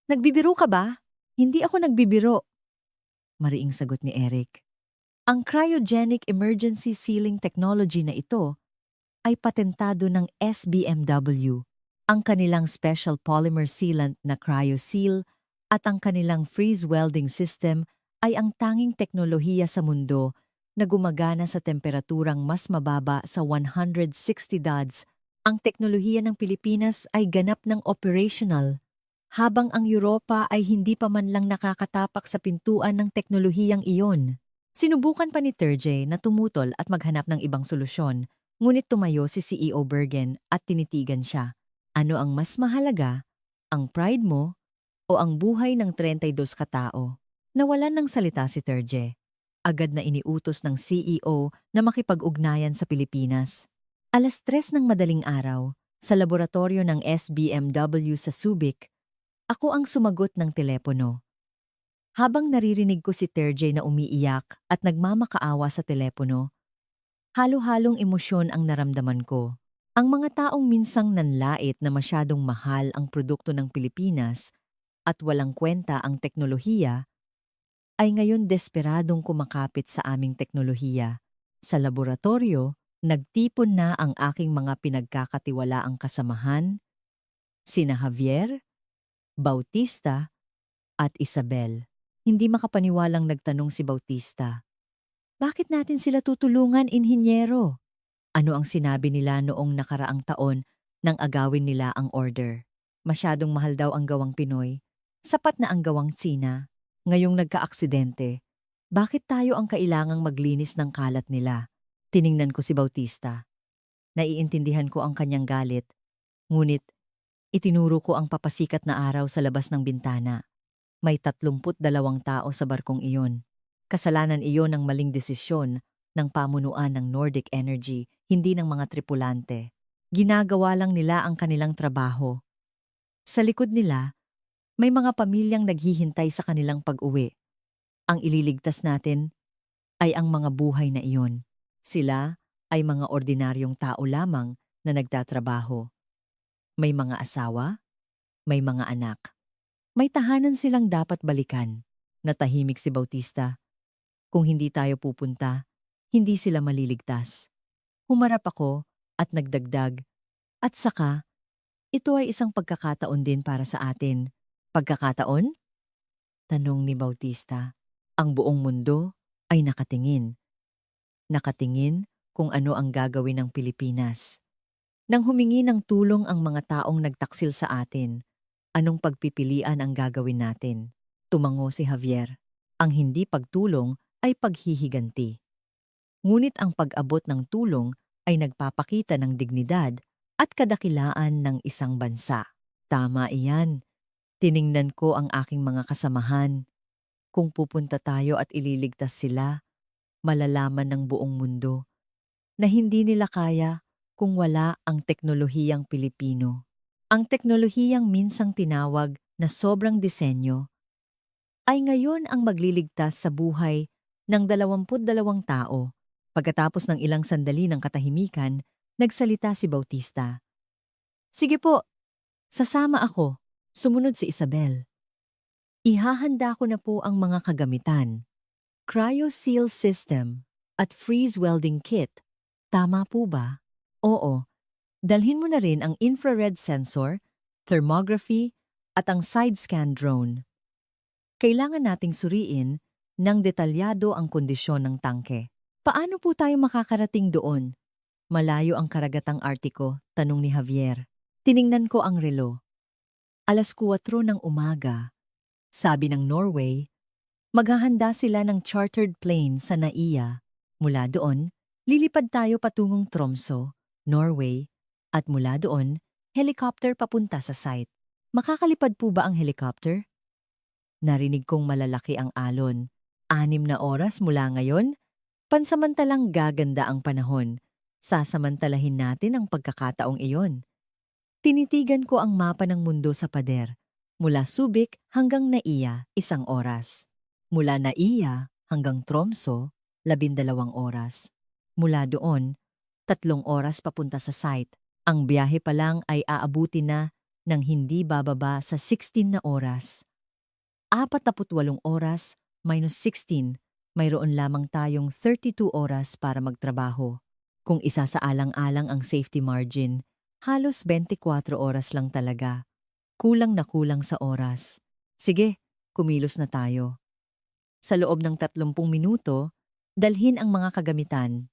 Nagbibiro ka ba? Hindi ako nagbibiro. Mariing sagot ni Eric. Ang cryogenic emergency sealing technology na ito ay patentado ng SBMW, ang kanilang special polymer sealant na CryoSeal at ang kanilang freeze welding system ay ang tanging teknolohiya sa mundo na gumagana sa temperaturang mas mababa sa 160 degrees Ang teknolohiya ng Pilipinas ay ganap ng operational, habang ang Europa ay hindi pa man lang nakakatapak sa pintuan ng teknolohiyang iyon. Sinubukan pa ni Terje na tumutol at maghanap ng ibang solusyon, ngunit tumayo si CEO Bergen at tinitigan siya. Ano ang mas mahalaga? Ang pride mo o ang buhay ng 32 katao? Nawalan ng salita si Terje. Agad na iniutos ng CEO na makipag-ugnayan sa Pilipinas. 3:00 ng madaling araw, sa laboratorio ng SBMW sa Subic, ako ang sumagot ng telepono. Habang naririnig ko si Terje na umiiyak at nagmamakaawa sa telepono, halo-halong emosyon ang naramdaman ko. Ang mga taong minsang nanlait na masyadong mahal ang produkto ng Pilipinas at walang kwenta ang teknolohiya, ay ngayon desperadong kumakapit sa aming teknolohiya. Sa laboratorio, nagtipon na ang aking mga pinagkakatiwalaang kasamahan, sina Javier, Bautista, at Isabel. Hindi makapaniwalang nagtanong si Bautista. Bakit natin sila tutulungan, inhinyero? Ano ang sinabi nila noong nakaraang taon nang agawin nila ang order? Masyadong mahal daw ang gawang Pinoy. Sapat na ang gawang Tsina. Ngayong nagka-aksidente, bakit tayo ang kailangang maglinis ng kalat nila? Tiningnan ko si Bautista. Naiintindihan ko ang kanyang galit, ngunit itinuro ko ang papasikat na araw sa labas ng bintana. May 32 tao sa barkong iyon. Kasalanan iyon ng maling desisyon ng pamunuan ng Nordic Energy, hindi ng mga tripulante. Ginagawa lang nila ang kanilang trabaho. Sa likod nila, may mga pamilyang naghihintay sa kanilang pag-uwi. Ang ililigtas natin ay ang mga buhay na iyon. Sila ay mga ordinaryong tao lamang na nagtatrabaho. May mga asawa, may mga anak. May tahanan silang dapat balikan. Natahimik si Bautista. Kung hindi tayo pupunta, hindi sila maliligtas. Humarap ako at nagdagdag. At saka, ito ay isang pagkakataon din para sa atin. Pagkakataon? Tanong ni Bautista. Ang buong mundo ay nakatingin. Nakatingin kung ano ang gagawin ng Pilipinas. Nang humingi ng tulong ang mga taong nagtaksil sa atin, anong pagpipilian ang gagawin natin? Tumango si Javier. Ang hindi pagtulong ay paghihiganti. Ngunit ang pag-abot ng tulong ay nagpapakita ng dignidad at kadakilaan ng isang bansa. Tama iyan. Tiningnan ko ang aking mga kasamahan. Kung pupunta tayo at ililigtas sila, malalaman ng buong mundo na hindi nila kaya kung wala ang teknolohiyang Pilipino. Ang teknolohiyang minsang tinawag na sobrang disenyo ay ngayon ang magliligtas sa buhay ng 22 tao. Pagkatapos ng ilang sandali ng katahimikan, nagsalita si Bautista. Sige po, sasama ako. Sumunod si Isabel. Ihahanda ko na po ang mga kagamitan. Cryo-seal system at freeze welding kit. Tama po ba? Oo. Dalhin mo na rin ang infrared sensor, thermography, at ang side scan drone. Kailangan nating suriin ng detalyado ang kondisyon ng tangke. Paano po tayo makakarating doon? Malayo ang karagatang Artiko, tanong ni Javier. Tiningnan ko ang relo. 4:00 ng umaga. Sabi ng Norway, maghahanda sila ng chartered plane sa NAIA. Mula doon, lilipad tayo patungong Tromso, Norway, at mula doon, helicopter papunta sa site. Makakalipad po ba ang helicopter? Narinig kong malalaki ang alon. 6 na oras mula ngayon, pansamantalang gaganda ang panahon. Sasamantalahin natin ang pagkakataong iyon. Tinitigan ko ang mapa ng mundo sa pader. Mula Subic hanggang NAIA, 1 oras. Mula NAIA hanggang Tromso, 12 oras. Mula doon, 3 oras papunta sa site. Ang biyahe pa lang ay aabuti na ng hindi bababa sa 16 na oras. 48 oras minus 16, mayroon lamang tayong 32 oras para magtrabaho. Kung isasaalang-alang ang safety margin, halos 24 oras lang talaga. Kulang na kulang sa oras. Sige, kumilos na tayo. Sa loob ng 30 minuto, dalhin ang mga kagamitan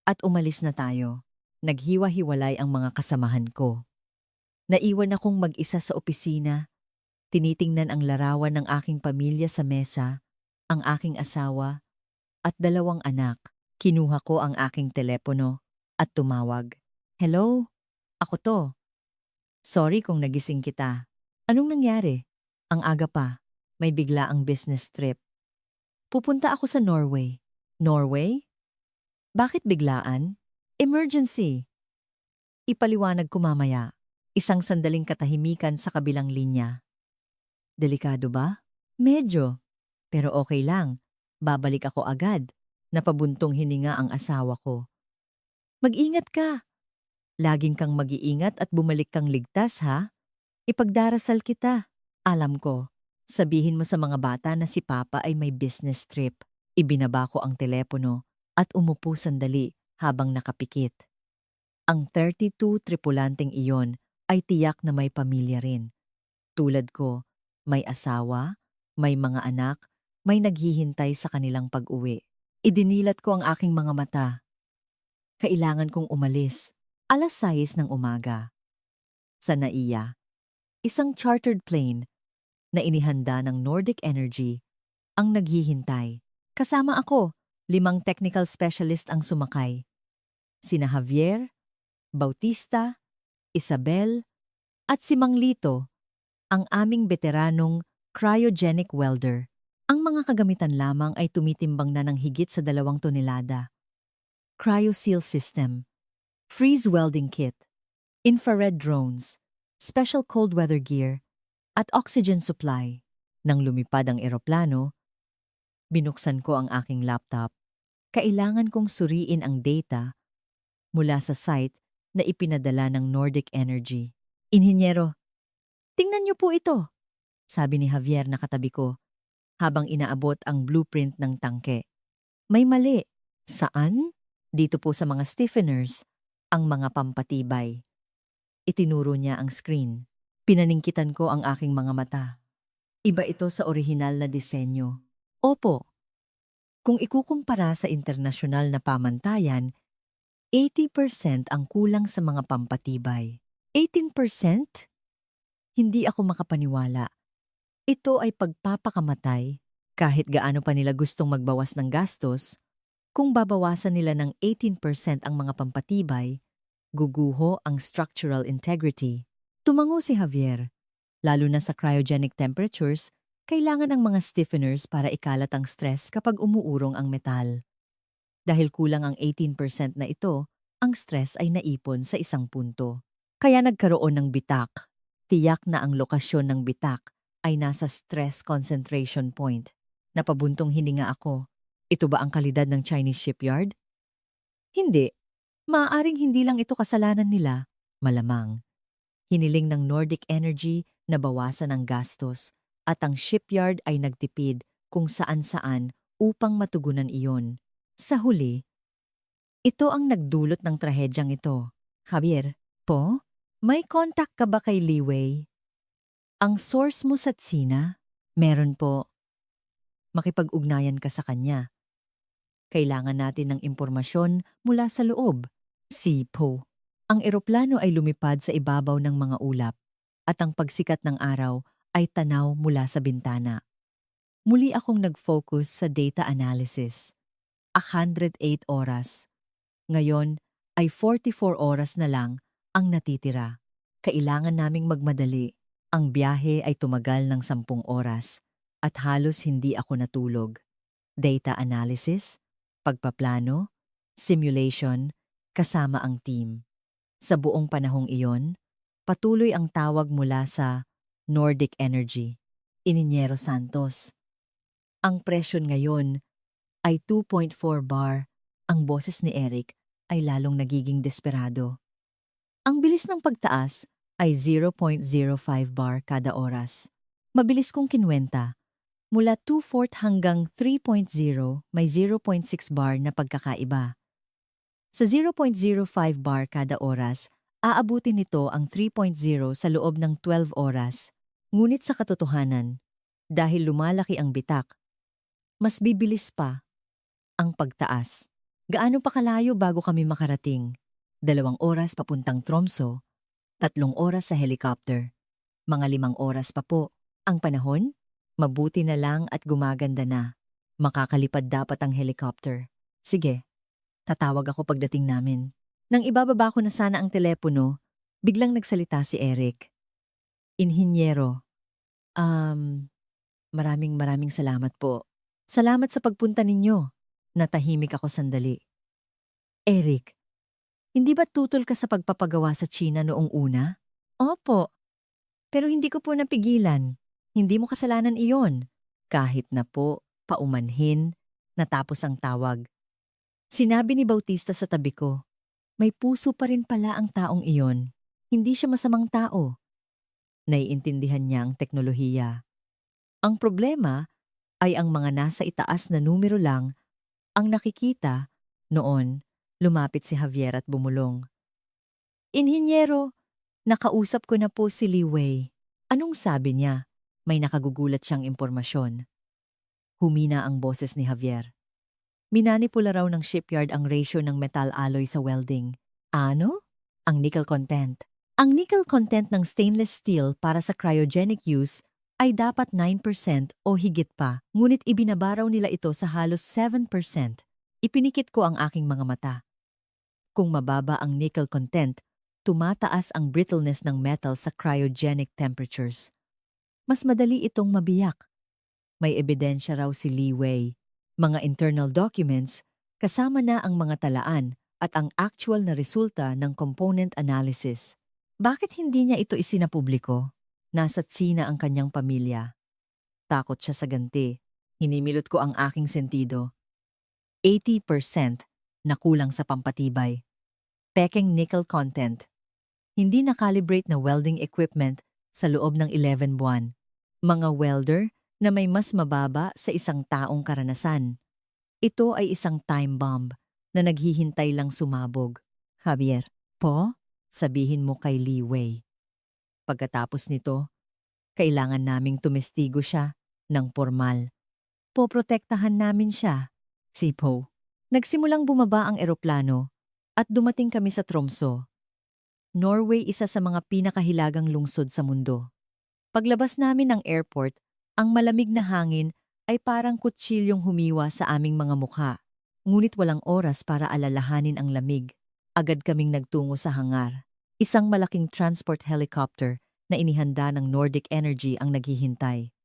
at umalis na tayo. Naghiwa-hiwalay ang mga kasamahan ko. Naiwan akong mag-isa sa opisina, tinitingnan ang larawan ng aking pamilya sa mesa, ang aking asawa, at 2 anak. Kinuha ko ang aking telepono at tumawag. Hello? Ako to. Sorry kung nagising kita. Anong nangyari? Ang aga pa. May bigla ang business trip. Pupunta ako sa Norway. Norway? Bakit biglaan? Emergency. Ipaliwanag ko mamaya. Isang sandaling katahimikan sa kabilang linya. Delikado ba? Medyo. Pero okay lang. Babalik ako agad. Napabuntong hininga ang asawa ko. Mag-ingat ka. Laging kang mag-iingat at bumalik kang ligtas, ha? Ipagdarasal kita. Alam ko. Sabihin mo sa mga bata na si Papa ay may business trip. Ibinaba ko ang telepono at umupo sandali habang nakapikit. Ang 32 tripulanteng iyon ay tiyak na may pamilya rin. Tulad ko, may asawa, may mga anak, may naghihintay sa kanilang pag-uwi. Idinilat ko ang aking mga mata. Kailangan kong umalis. 6:00 ng umaga. Sa NAIA, isang chartered plane na inihanda ng Nordic Energy ang naghihintay. Kasama ako, 5 technical specialist ang sumakay. Sina Javier, Bautista, Isabel, at si Mang Lito, ang aming veteranong cryogenic welder. Ang mga kagamitan lamang ay tumitimbang na ng higit sa 2 tonelada. Cryo-seal system, freeze welding kit, infrared drones, special cold weather gear, at oxygen supply. Nang lumipad ang eroplano, binuksan ko ang aking laptop. Kailangan kong suriin ang data mula sa site na ipinadala ng Nordic Energy. Inhinyero, tingnan niyo po ito, sabi ni Javier na katabi ko habang inaabot ang blueprint ng tangke. May mali. Saan? Dito po sa mga stiffeners, ang mga pampatibay. Itinuro niya ang screen. Pinaningkitan ko ang aking mga mata. Iba ito sa orihinal na disenyo. Opo. Kung ikukumpara sa internasyonal na pamantayan, 80% ang kulang sa mga pampatibay. 18%? Hindi ako makapaniwala. Ito ay pagpapakamatay. Kahit gaano pa nila gustong magbawas ng gastos, kung babawasan nila ng 18% ang mga pampatibay, guguho ang structural integrity. Tumango si Javier. Lalo na sa cryogenic temperatures, kailangan ng mga stiffeners para ikalat ang stress kapag umuurong ang metal. Dahil kulang ang 18% na ito, ang stress ay naipon sa isang punto. Kaya nagkaroon ng bitak. Tiyak na ang lokasyon ng bitak ay nasa stress concentration point. Napabuntong hininga ako. Ito ba ang kalidad ng Chinese shipyard? Hindi. Maaaring hindi lang ito kasalanan nila. Malamang. Hiniling ng Nordic Energy na bawasan ang gastos at ang shipyard ay nagtipid kung saan-saan upang matugunan iyon. Sa huli, ito ang nagdulot ng trahedyang ito. Javier, po? May contact ka ba kay Li Wei? Ang source mo sa Tsina? Meron po. Makipag-ugnayan ka sa kanya. Kailangan natin ng impormasyon mula sa loob. Si Po. Ang eroplano ay lumipad sa ibabaw ng mga ulap at ang pagsikat ng araw ay tanaw mula sa bintana. Muli akong nag-focus sa data analysis. 108 oras. Ngayon ay 44 oras na lang ang natitira. Kailangan naming magmadali. Ang biyahe ay tumagal ng 10 oras at halos hindi ako natulog. Data analysis, pagpaplano, simulation, kasama ang team. Sa buong panahong iyon, patuloy ang tawag mula sa Nordic Energy, Ininyero Santos. Ang presyon ngayon ay 2.4 bar. Ang boses ni Eric ay lalong nagiging desperado. Ang bilis ng pagtaas ay 0.05 bar kada oras. Mabilis kong kinwenta. Mula 2/4 hanggang 3.0 may 0.6 bar na pagkakaiba. Sa 0.05 bar kada oras, aabutin nito ang 3.0 sa loob ng 12 oras. Ngunit sa katotohanan, dahil lumalaki ang bitak, mas bibilis pa ang pagtaas. Gaano pa kalayo bago kami makarating? 2 oras papuntang Tromso, 3 oras sa helicopter. Mga 5 oras pa po. Ang panahon? Mabuti na lang at gumaganda na. Makakalipad dapat ang helicopter. Sige, tatawag ako pagdating namin. Nang ibababa ko na sana ang telepono, biglang nagsalita si Eric. Inhinyero, maraming salamat po. Salamat sa pagpunta ninyo. Natahimik ako sandali. Eric, hindi ba tutol ka sa pagpapagawa sa China noong una? Opo, pero hindi ko po napigilan. Hindi mo kasalanan iyon. Kahit na po, paumanhin, natapos ang tawag. Sinabi ni Bautista sa tabi ko, may puso pa rin pala ang taong iyon. Hindi siya masamang tao. Naiintindihan niya ang teknolohiya. Ang problema ay ang mga nasa itaas na numero lang ang nakikita. Noon, lumapit si Javier at bumulong. Inhinyero, nakausap ko na po si Li Wei. Anong sabi niya? May nakagugulat siyang impormasyon. Humina ang boses ni Javier. Minanipula raw ng shipyard ang ratio ng metal alloy sa welding. Ano? Ang nickel content. Ang nickel content ng stainless steel para sa cryogenic use ay dapat 9% o higit pa, ngunit ibinabaraw nila ito sa halos 7%. Ipinikit ko ang aking mga mata. Kung mababa ang nickel content, tumataas ang brittleness ng metal sa cryogenic temperatures. Mas madali itong mabiyak. May ebidensya raw si Li Wei. Mga internal documents, kasama na ang mga talaan at ang actual na resulta ng component analysis. Bakit hindi niya ito isinapubliko? Nasa Tsina ang kanyang pamilya. Takot siya sa ganti. Hinimilot ko ang aking sentido. 80% na kulang sa pampatibay. Pekeng nickel content. Hindi na-calibrate na welding equipment sa loob ng 11 buwan. Mga welder na may mas mababa sa isang taong karanasan. Ito ay isang time bomb na naghihintay lang sumabog. Javier, po? Sabihin mo kay Li Wei. Pagkatapos nito, kailangan naming tumestigo siya ng formal. Poprotektahan namin siya. Sipo. Nagsimulang bumaba ang eroplano at dumating kami sa Tromso. Norway isa sa mga pinakahilagang lungsod sa mundo. Paglabas namin ng airport, ang malamig na hangin ay parang kutsilyong humiwa sa aming mga mukha. Ngunit walang oras para alalahanin ang lamig. Agad kaming nagtungo sa hangar. Isang malaking transport helicopter na inihanda ng Nordic Energy ang naghihintay.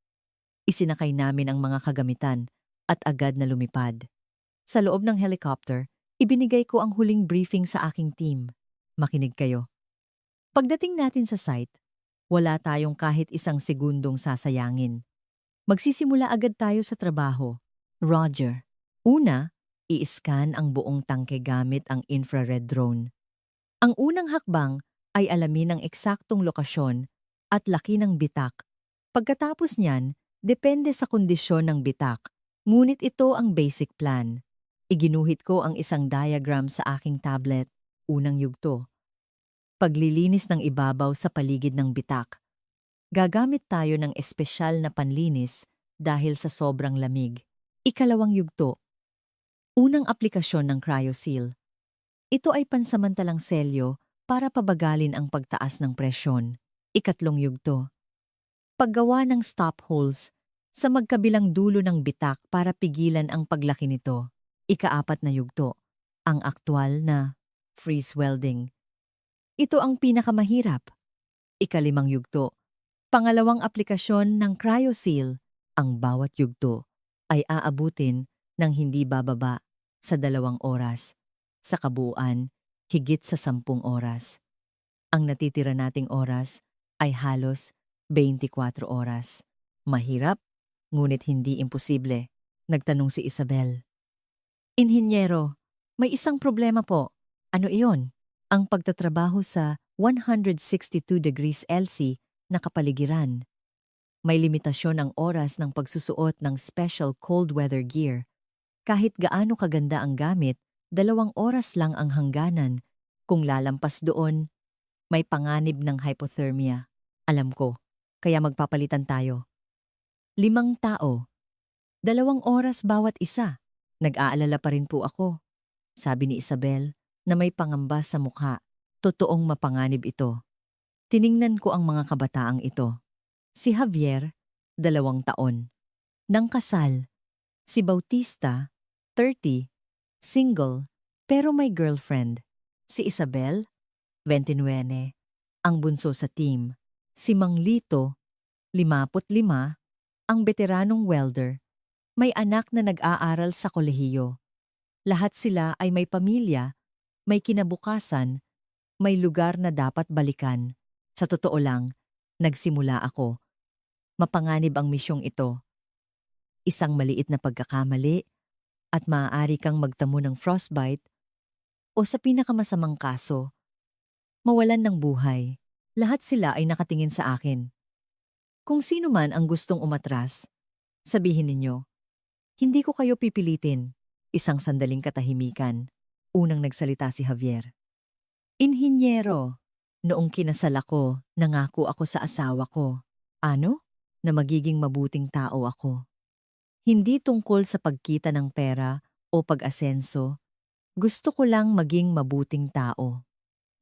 Isinakay namin ang mga kagamitan at agad na lumipad. Sa loob ng helicopter, ibinigay ko ang huling briefing sa aking team. Makinig kayo. Pagdating natin sa site, wala tayong kahit isang segundong sasayangin. Magsisimula agad tayo sa trabaho. Roger. Una, i-scan ang buong tangke gamit ang infrared drone. Ang unang hakbang ay alamin ang eksaktong lokasyon at laki ng bitak. Pagkatapos niyan, depende sa kondisyon ng bitak. Ngunit ito ang basic plan. Iginuhit ko ang isang diagram sa aking tablet. Unang yugto. Paglilinis ng ibabaw sa paligid ng bitak. Gagamit tayo ng espesyal na panlinis dahil sa sobrang lamig. Ikalawang yugto. Unang aplikasyon ng CryoSeal. Ito ay pansamantalang selyo para pabagalin ang pagtaas ng presyon. Ikatlong yugto. Paggawa ng stop holes sa magkabilang dulo ng bitak para pigilan ang paglaki nito. Ikaapat na yugto. Ang aktwal na freeze welding. Ito ang pinakamahirap. Ikalimang yugto. Pangalawang aplikasyon ng CryoSeal. Ang bawat yugto ay aabutin ng hindi bababa sa 2 oras. Sa kabuuan, higit sa 10 oras. Ang natitira nating oras ay halos 24 oras. Mahirap, ngunit hindi imposible. Nagtanong si Isabel. Inhinyero, may isang problema po. Ano iyon? Ang pagtatrabaho sa 162 degrees Celsius na kapaligiran. May limitasyon ang oras ng pagsusuot ng special cold weather gear. Kahit gaano kaganda ang gamit, 2 oras lang ang hangganan. Kung lalampas doon, may panganib ng hypothermia. Alam ko, kaya magpapalitan tayo. 5 tao. 2 oras bawat isa. Nag-aalala pa rin po ako. Sabi ni Isabel, na may pangamba sa mukha. Totoong mapanganib ito. Tiningnan ko ang mga kabataang ito. Si Javier, 2 taon. Nang kasal. Si Bautista, 30, single, pero may girlfriend. Si Isabel, 29, ang bunso sa team. Si Mang Lito, 55, ang veteranong welder. May anak na nag-aaral sa kolehiyo. Lahat sila ay may pamilya, may kinabukasan, may lugar na dapat balikan. Sa totoo lang, nagsimula ako. Mapanganib ang misyong ito. Isang maliit na pagkakamali at maaari kang magtamo ng frostbite o sa pinakamasamang kaso, mawalan ng buhay. Lahat sila ay nakatingin sa akin. Kung sino man ang gustong umatras, sabihin ninyo, hindi ko kayo pipilitin. Isang sandaling katahimikan. Unang nagsalita si Javier. Inhinyero, noong kinasal ako, nangako ako sa asawa ko. Ano? Na magiging mabuting tao ako. Hindi tungkol sa pagkita ng pera o pag-asenso. Gusto ko lang maging mabuting tao.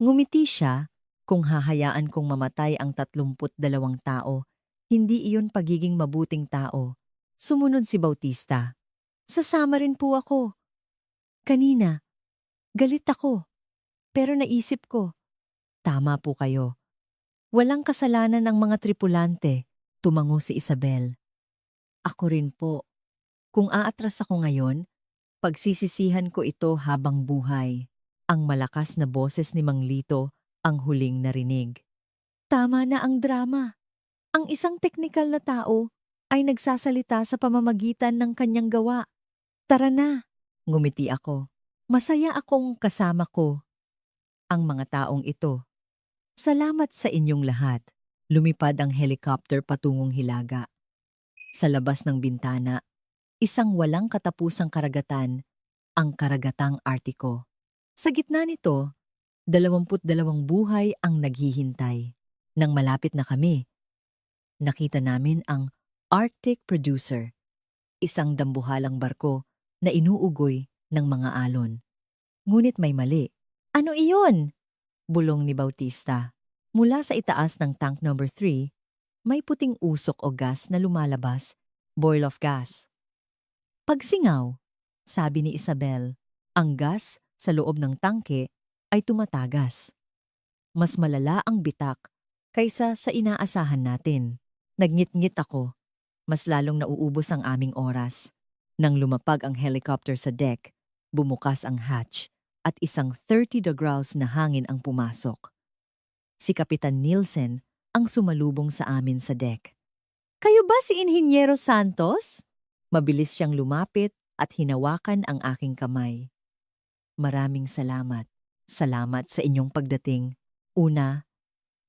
Ngumiti siya, kung hahayaan kong mamatay ang 32 tao, hindi iyon pagiging mabuting tao. Sumunod si Bautista. Sasama rin po ako. Kanina, galit ako. Pero naisip ko, tama po kayo. Walang kasalanan ng mga tripulante, tumango si Isabel. Ako rin po. Kung aatras ako ngayon, pagsisisihan ko ito habang buhay. Ang malakas na boses ni Mang Lito ang huling narinig. Tama na ang drama. Ang isang teknikal na tao ay nagsasalita sa pamamagitan ng kanyang gawa. Tara na, ngumiti ako. Masaya akong kasama ko ang mga taong ito. Salamat sa inyong lahat. Lumipad ang helicopter patungong Hilaga. Sa labas ng bintana, isang walang katapusang karagatan, ang karagatang Artiko. Sa gitna nito, 22 buhay ang naghihintay. Nang malapit na kami, nakita namin ang Arctic Producer, isang dambuhalang barko na inuugoy ng mga alon. Ngunit may mali. Ano iyon? Bulong ni Bautista. Mula sa itaas ng tank number 3, may puting usok o gas na lumalabas, boil-off gas. Pagsingaw, sabi ni Isabel, ang gas sa loob ng tangke ay tumatagas. Mas malala ang bitak kaysa sa inaasahan natin. Nagngit-ngit ako. Mas lalong nauubos ang aming oras. Nang lumapag ang helicopter sa deck, bumukas ang hatch at isang 30 degrees na hangin ang pumasok. Si Kapitan Nielsen ang sumalubong sa amin sa deck. Kayo ba si Inhinyero Santos? Mabilis siyang lumapit at hinawakan ang aking kamay. Maraming salamat. Salamat sa inyong pagdating. Una,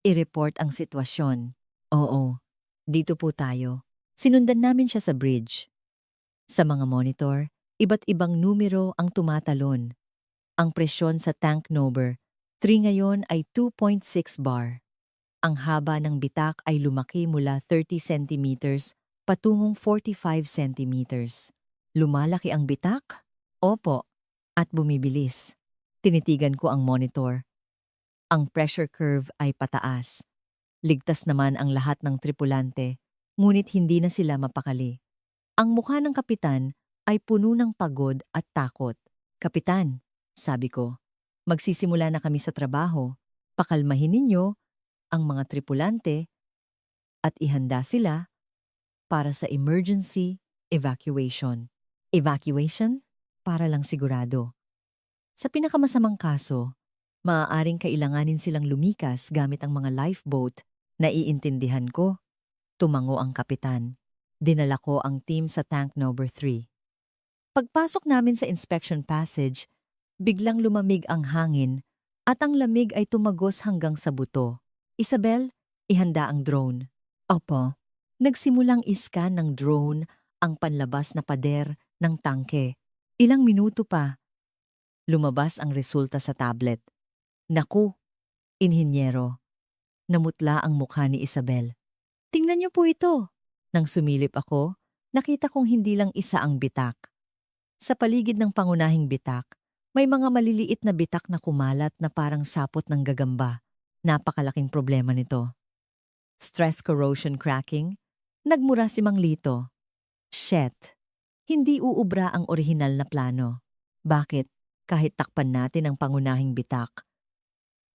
i-report ang sitwasyon. Oo, dito po tayo. Sinundan namin siya sa bridge. Sa mga monitor, iba't ibang numero ang tumatalon. Ang presyon sa tank number 3 ngayon ay 2.6 bar. Ang haba ng bitak ay lumaki mula 30 centimeters patungong 45 centimeters. Lumalaki ang bitak? Opo, at bumibilis. Tinitigan ko ang monitor. Ang pressure curve ay pataas. Ligtas naman ang lahat ng tripulante, ngunit hindi na sila mapakali. Ang mukha ng kapitan ay puno ng pagod at takot. Kapitan, sabi ko, magsisimula na kami sa trabaho. Pakalmahin ninyo ang mga tripulante at ihanda sila para sa emergency evacuation. Evacuation? Para lang sigurado. Sa pinakamasamang kaso, maaaring kailanganin silang lumikas gamit ang mga lifeboat. Naiintindihan ko. Tumango ang kapitan. Dinala ko ang team sa tank number 3. Pagpasok namin sa inspection passage, biglang lumamig ang hangin at ang lamig ay tumagos hanggang sa buto. Isabel, ihanda ang drone. Opo. Nagsimulang iskan ng drone ang panlabas na pader ng tangke. Ilang minuto pa, lumabas ang resulta sa tablet. Naku, inhinyero. Namutla ang mukha ni Isabel. Tingnan niyo po ito. Nang sumilip ako, nakita kong hindi lang isa ang bitak. Sa paligid ng pangunahing bitak, May mga maliliit na bitak na kumalat na parang sapot ng gagamba. Napakalaking problema nito. Stress corrosion cracking? Nagmura si Mang Lito. Shit! Hindi uubra ang orihinal na plano. Bakit? Kahit takpan natin ang pangunahing bitak.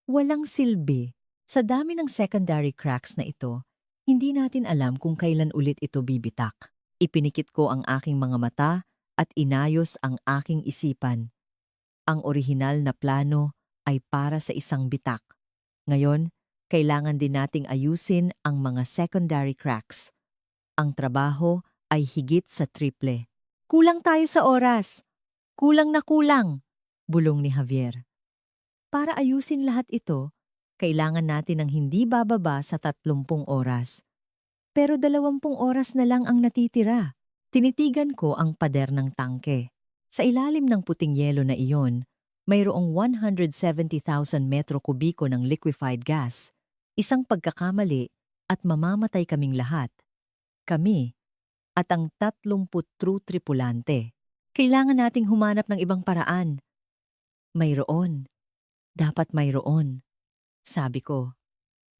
Walang silbi. Sa dami ng secondary cracks na ito, hindi natin alam kung kailan ulit ito bibitak. Ipinikit ko ang aking mga mata at inayos ang aking isipan. Ang orihinal na plano ay para sa isang bitak. Ngayon, kailangan din nating ayusin ang mga secondary cracks. Ang trabaho ay higit sa triple. Kulang tayo sa oras. Kulang na kulang, bulong ni Javier. Para ayusin lahat ito, kailangan natin ng hindi bababa sa 30 oras. Pero 20 oras na lang ang natitira. Tinitigan ko ang pader ng tangke. Sa ilalim ng puting yelo na iyon, mayroong 170,000 metro kubiko ng liquefied gas, isang pagkakamali at mamamatay kaming lahat. Kami at ang 30 true tripulante. Kailangan nating humanap ng ibang paraan. Mayroon. Dapat mayroon. Sabi ko,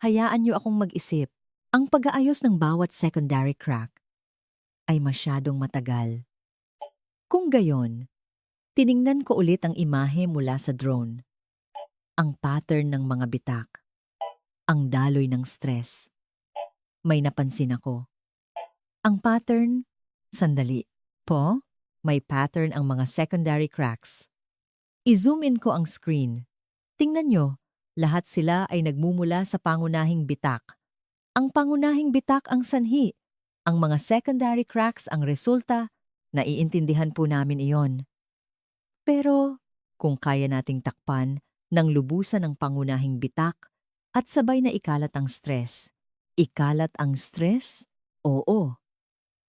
hayaan niyo akong mag-isip. Ang pag-aayos ng bawat secondary crack ay masyadong matagal. Kung gayon, tiningnan ko ulit ang imahe mula sa drone. Ang pattern ng mga bitak. Ang daloy ng stress. May napansin ako. Ang pattern, sandali. Po, may pattern ang mga secondary cracks. I-zoom in ko ang screen. Tingnan nyo, lahat sila ay nagmumula sa pangunahing bitak. Ang pangunahing bitak ang sanhi. Ang mga secondary cracks ang resulta, naiintindihan po namin iyon. Pero, kung kaya nating takpan ng lubusan ng pangunahing bitak at sabay na ikalat ang stress. Ikalat ang stress? Oo.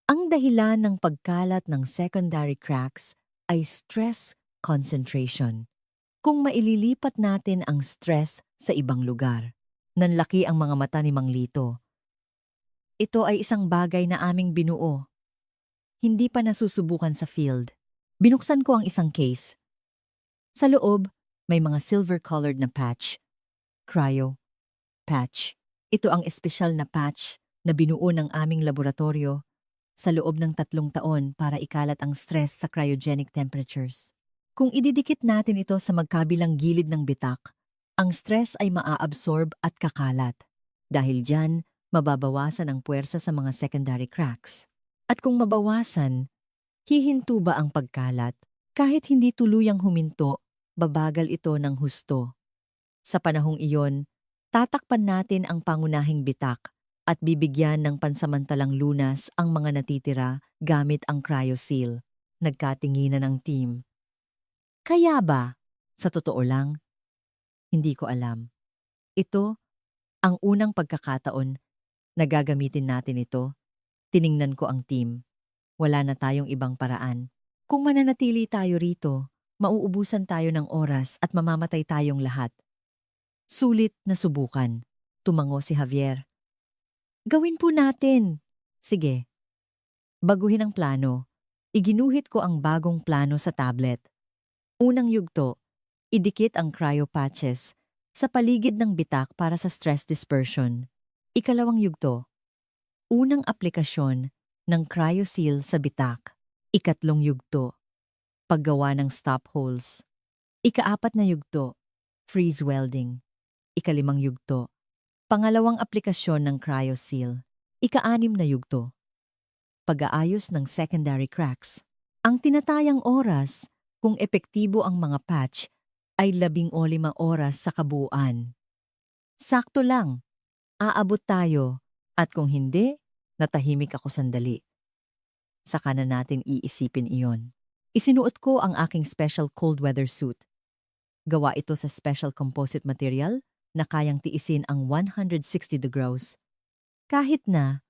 Ang dahilan ng pagkalat ng secondary cracks ay stress concentration. Kung maililipat natin ang stress sa ibang lugar, nanlaki ang mga mata ni Mang Lito. Ito ay isang bagay na aming binuo. Hindi pa nasusubukan sa field. Binuksan ko ang isang case. Sa loob, may mga silver-colored na patch. Cryo patch. Ito ang espesyal na patch na binuo ng aming laboratorio sa loob ng 3 taon para ikalat ang stress sa cryogenic temperatures. Kung ididikit natin ito sa magkabilang gilid ng bitak, ang stress ay maaabsorb at kakalat. Dahil dyan, mababawasan ang puwersa sa mga secondary cracks. At kung mabawasan, hihinto ba ang pagkalat? Kahit hindi tuluyang huminto, babagal ito ng husto. Sa panahong iyon, tatakpan natin ang pangunahing bitak at bibigyan ng pansamantalang lunas ang mga natitira gamit ang cryoseal. Nagkatinginan ang team. Kaya ba? Sa totoo lang, hindi ko alam. Ito ang unang pagkakataon na gagamitin natin ito. Tiningnan ko ang team. Wala na tayong ibang paraan. Kung mananatili tayo rito, mauubusan tayo ng oras at mamamatay tayong lahat. Sulit na subukan. Tumango si Javier. Gawin po natin. Sige. Baguhin ang plano. Iginuhit ko ang bagong plano sa tablet. Unang yugto, idikit ang cryo patches sa paligid ng bitak para sa stress dispersion. Ikalawang yugto, unang aplikasyon ng cryoseal sa bitak. Ikatlong yugto, paggawa ng stop holes. Ikaapat na yugto, freeze welding. Ikalimang yugto, pangalawang aplikasyon ng cryoseal. Ika-6 na yugto, pag-aayos ng secondary cracks. Ang tinatayang oras kung epektibo ang mga patch ay 15 oras sa kabuuan. Sakto lang, aabot tayo at kung hindi, natahimik ako sandali. Saka na natin iisipin iyon. Isinuot ko ang aking special cold weather suit. Gawa ito sa special composite material na kayang tiisin ang 160 degrees. Kahit na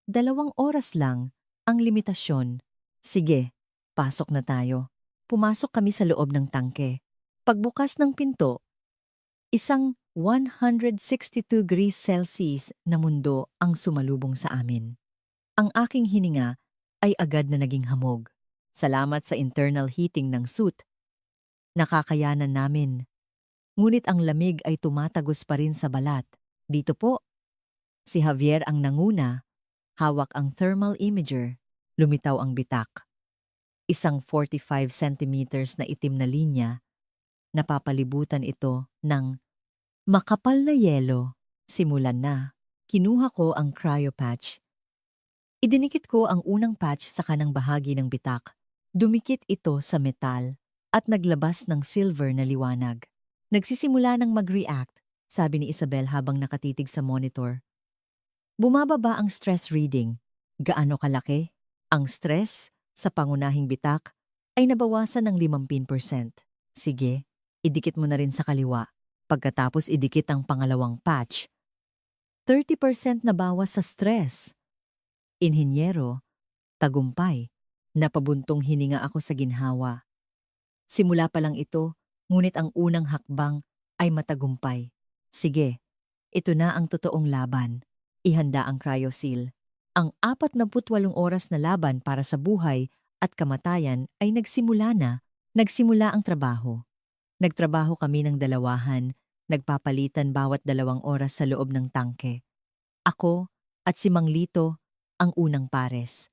2 oras lang ang limitasyon. Sige, pasok na tayo. Pumasok kami sa loob ng tangke. Pagbukas ng pinto, isang 162 degrees Celsius na mundo ang sumalubong sa amin. Ang aking hininga ay agad na naging hamog. Salamat sa internal heating ng suit. Nakakayanan namin. Ngunit ang lamig ay tumatagos pa rin sa balat. Dito po, si Javier ang nanguna, hawak ang thermal imager, lumitaw ang bitak. Isang 45 centimeters na itim na linya, napapalibutan ito ng makapal na yelo. Simulan na. Kinuha ko ang cryo patch. Idinikit ko ang unang patch sa kanang bahagi ng bitak. Dumikit ito sa metal at naglabas ng silver na liwanag. Nagsisimula ng mag-react, sabi ni Isabel habang nakatitig sa monitor. Bumababa ang stress reading. Gaano kalaki? Ang stress sa pangunahing bitak ay nabawasan ng 50%. Sige, idikit mo na rin sa kaliwa. Pagkatapos idikit ang pangalawang patch. 30% na bawas sa stress. Inhinyero, tagumpay. Napabuntong hininga ako sa ginhawa. Simula pa lang ito, ngunit ang unang hakbang ay matagumpay. Sige, ito na ang totoong laban. Ihanda ang cryoseal. Ang 48 oras na laban para sa buhay at kamatayan ay nagsimula na. Nagsimula ang trabaho. Nagtrabaho kami ng dalawahan, nagpapalitan bawat 2 oras sa loob ng tangke. Ako at si Mang Lito ang unang pares.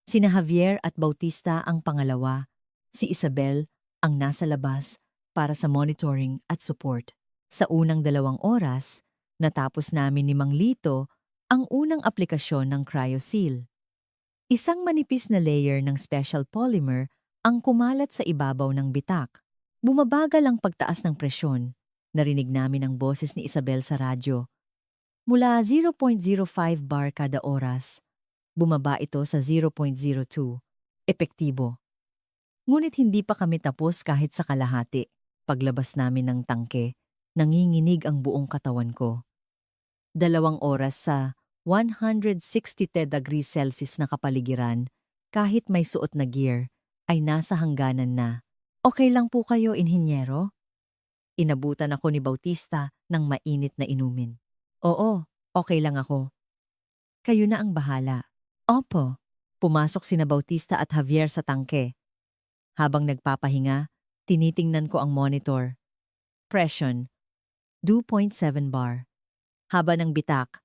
Sina Javier at Bautista ang pangalawa, si Isabel ang nasa labas para sa monitoring at support. Sa unang 2 oras, natapos namin ni Mang Lito ang unang aplikasyon ng cryoseal. Isang manipis na layer ng special polymer ang kumalat sa ibabaw ng bitak. Bumabagal ang pagtaas ng presyon. Narinig namin ang boses ni Isabel sa radyo. Mula 0.05 bar kada oras, bumaba ito sa 0.02. Epektibo. Ngunit hindi pa kami tapos kahit sa kalahati. Paglabas namin ng tangke, nanginginig ang buong katawan ko. 2 oras sa 160 degrees Celsius na kapaligiran, kahit may suot na gear, ay nasa hangganan na. Okay lang po kayo, inhinyero? Inabutan ako ni Bautista ng mainit na inumin. Oo, okay lang ako. Kayo na ang bahala. Opo. Pumasok sina Bautista at Javier sa tangke. Habang nagpapahinga, tinitingnan ko ang monitor. Presyon, 2.7 bar. Haba ng bitak,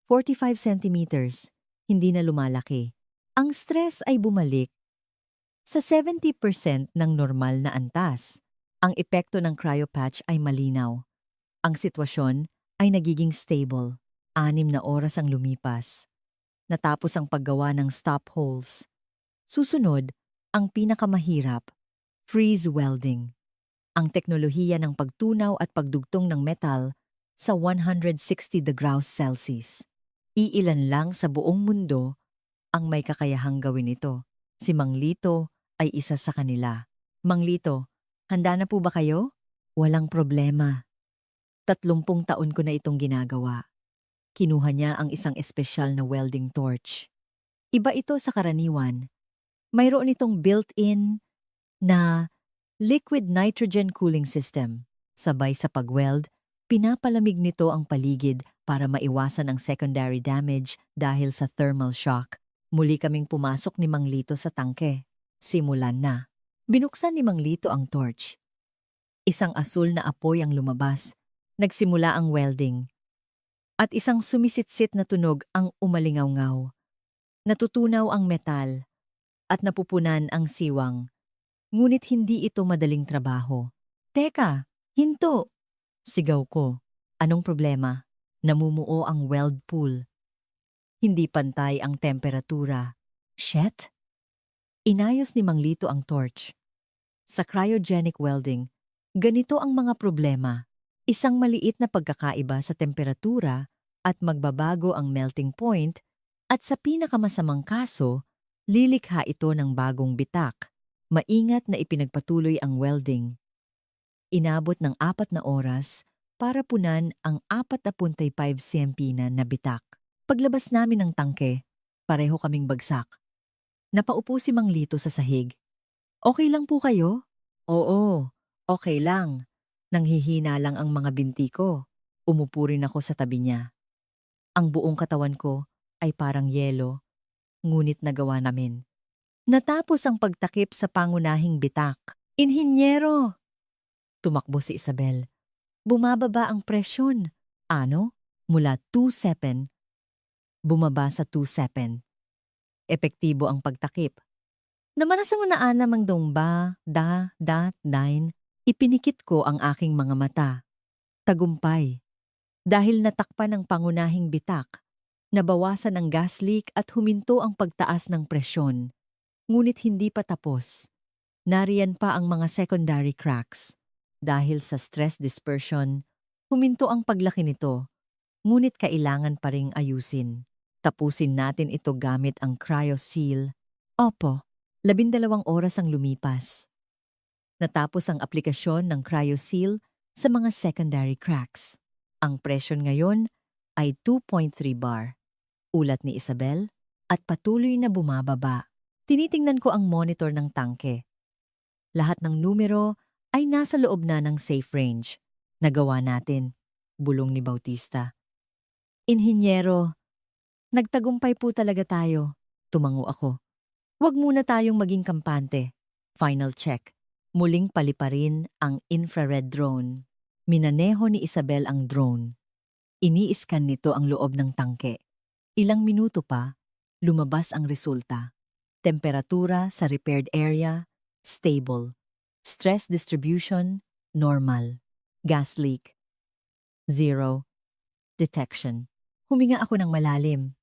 45 centimeters. Hindi na lumalaki. Ang stress ay bumalik sa 70% ng normal na antas. Ang epekto ng cryopatch ay malinaw. Ang sitwasyon ay nagiging stable. 6 na oras ang lumipas. Natapos ang paggawa ng stop holes. Susunod, ang pinakamahirap, freeze welding. Ang teknolohiya ng pagtunaw at pagdugtong ng metal sa 160 degrees Celsius. Iilan lang sa buong mundo ang may kakayahang gawin ito. Si Mang Lito ay isa sa kanila. Mang Lito, handa na po ba kayo? Walang problema. 30 taon ko na itong ginagawa. Kinuha niya ang isang espesyal na welding torch. Iba ito sa karaniwan. Mayroon itong built-in na liquid nitrogen cooling system. Sabay sa pag-weld, pinapalamig nito ang paligid para maiwasan ang secondary damage dahil sa thermal shock. Muli kaming pumasok ni Mang Lito sa tangke. Simulan na. Binuksan ni Mang Lito ang torch. Isang asul na apoy ang lumabas. Nagsimula ang welding. At isang sumisitsit na tunog ang umalingaw-ngaw. Natutunaw ang metal at napupunan ang siwang. Ngunit hindi ito madaling trabaho. Teka, hinto! Sigaw ko. Anong problema? Namumuo ang weld pool. Hindi pantay ang temperatura. Shit! Inayos ni Mang Lito ang torch. Sa cryogenic welding, ganito ang mga problema. Isang maliit na pagkakaiba sa temperatura at magbabago ang melting point at sa pinakamasamang kaso, lilikha ito ng bagong bitak. Maingat na ipinagpatuloy ang welding. Inabot ng 4 na oras para punan ang 45 cm na bitak. Paglabas namin ng tangke, pareho kaming bagsak. Napaupo si Mang Lito sa sahig. Okay lang po kayo? Oo, okay lang. Nanghihina lang ang mga binti ko. Umupo rin ako sa tabi niya. Ang buong katawan ko ay parang yelo, ngunit nagawa namin. Natapos ang pagtakip sa pangunahing bitak. Inhinyero! Tumakbo si Isabel. Bumababa ang presyon. Ano? Mula 2.7, bumaba sa 2.7. Epektibo ang pagtakip. Namanasan mo na namang dongba, nine. Ipinikit ko ang aking mga mata. Tagumpay. Dahil natakpan ng pangunahing bitak, nabawasan ang gas leak at huminto ang pagtaas ng presyon. Ngunit hindi pa tapos. Nariyan pa ang mga secondary cracks. Dahil sa stress dispersion, huminto ang paglaki nito. Ngunit kailangan pa ring ayusin. Tapusin natin ito gamit ang cryoseal. Opo, 12 oras ang lumipas. Natapos ang aplikasyon ng cryoseal sa mga secondary cracks. Ang presyon ngayon ay 2.3 bar. Ulat ni Isabel at patuloy na bumababa. Tinitingnan ko ang monitor ng tangke. Lahat ng numero ay nasa loob na ng safe range. Nagawa natin, bulong ni Bautista. Inhinyero, nagtagumpay po talaga tayo. Tumango ako. Huwag muna tayong maging kampante. Final check. Muling paliparin ang infrared drone. Minaneho ni Isabel ang drone. Ini-scan nito ang loob ng tangke. Ilang minuto pa, lumabas ang resulta. Temperatura sa repaired area, stable. Stress distribution, normal. Gas leak, 0. Detection. Huminga ako ng malalim.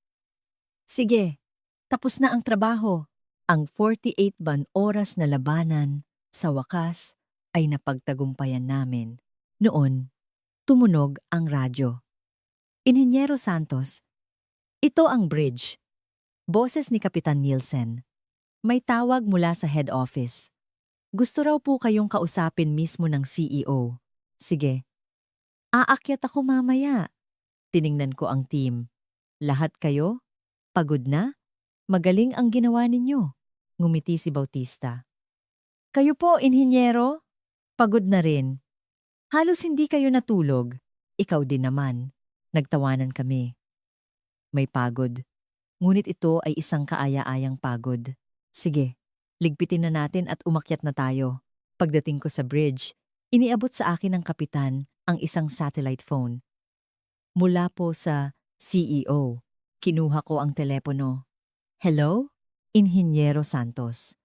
Sige, tapos na ang trabaho. Ang 48 oras na labanan, sa wakas, ay napagtagumpayan namin. Noon, tumunog ang radyo. Inhinyero Santos, ito ang bridge. Boses ni Kapitan Nielsen. May tawag mula sa head office. Gusto raw po kayong kausapin mismo ng CEO. Sige. Aakyat ako mamaya. Tiningnan ko ang team. Lahat kayo? Pagod na? Magaling ang ginawa ninyo. Ngumiti si Bautista. Kayo po, inhinyero? Pagod na rin. Halos hindi kayo natulog. Ikaw din naman. Nagtawanan kami. May pagod. Ngunit ito ay isang kaaya-ayang pagod. Sige, ligpitin na natin at umakyat na tayo. Pagdating ko sa bridge, iniabot sa akin ng kapitan ang isang satellite phone. Mula po sa CEO, kinuha ko ang telepono. Hello? Inhinyero Santos.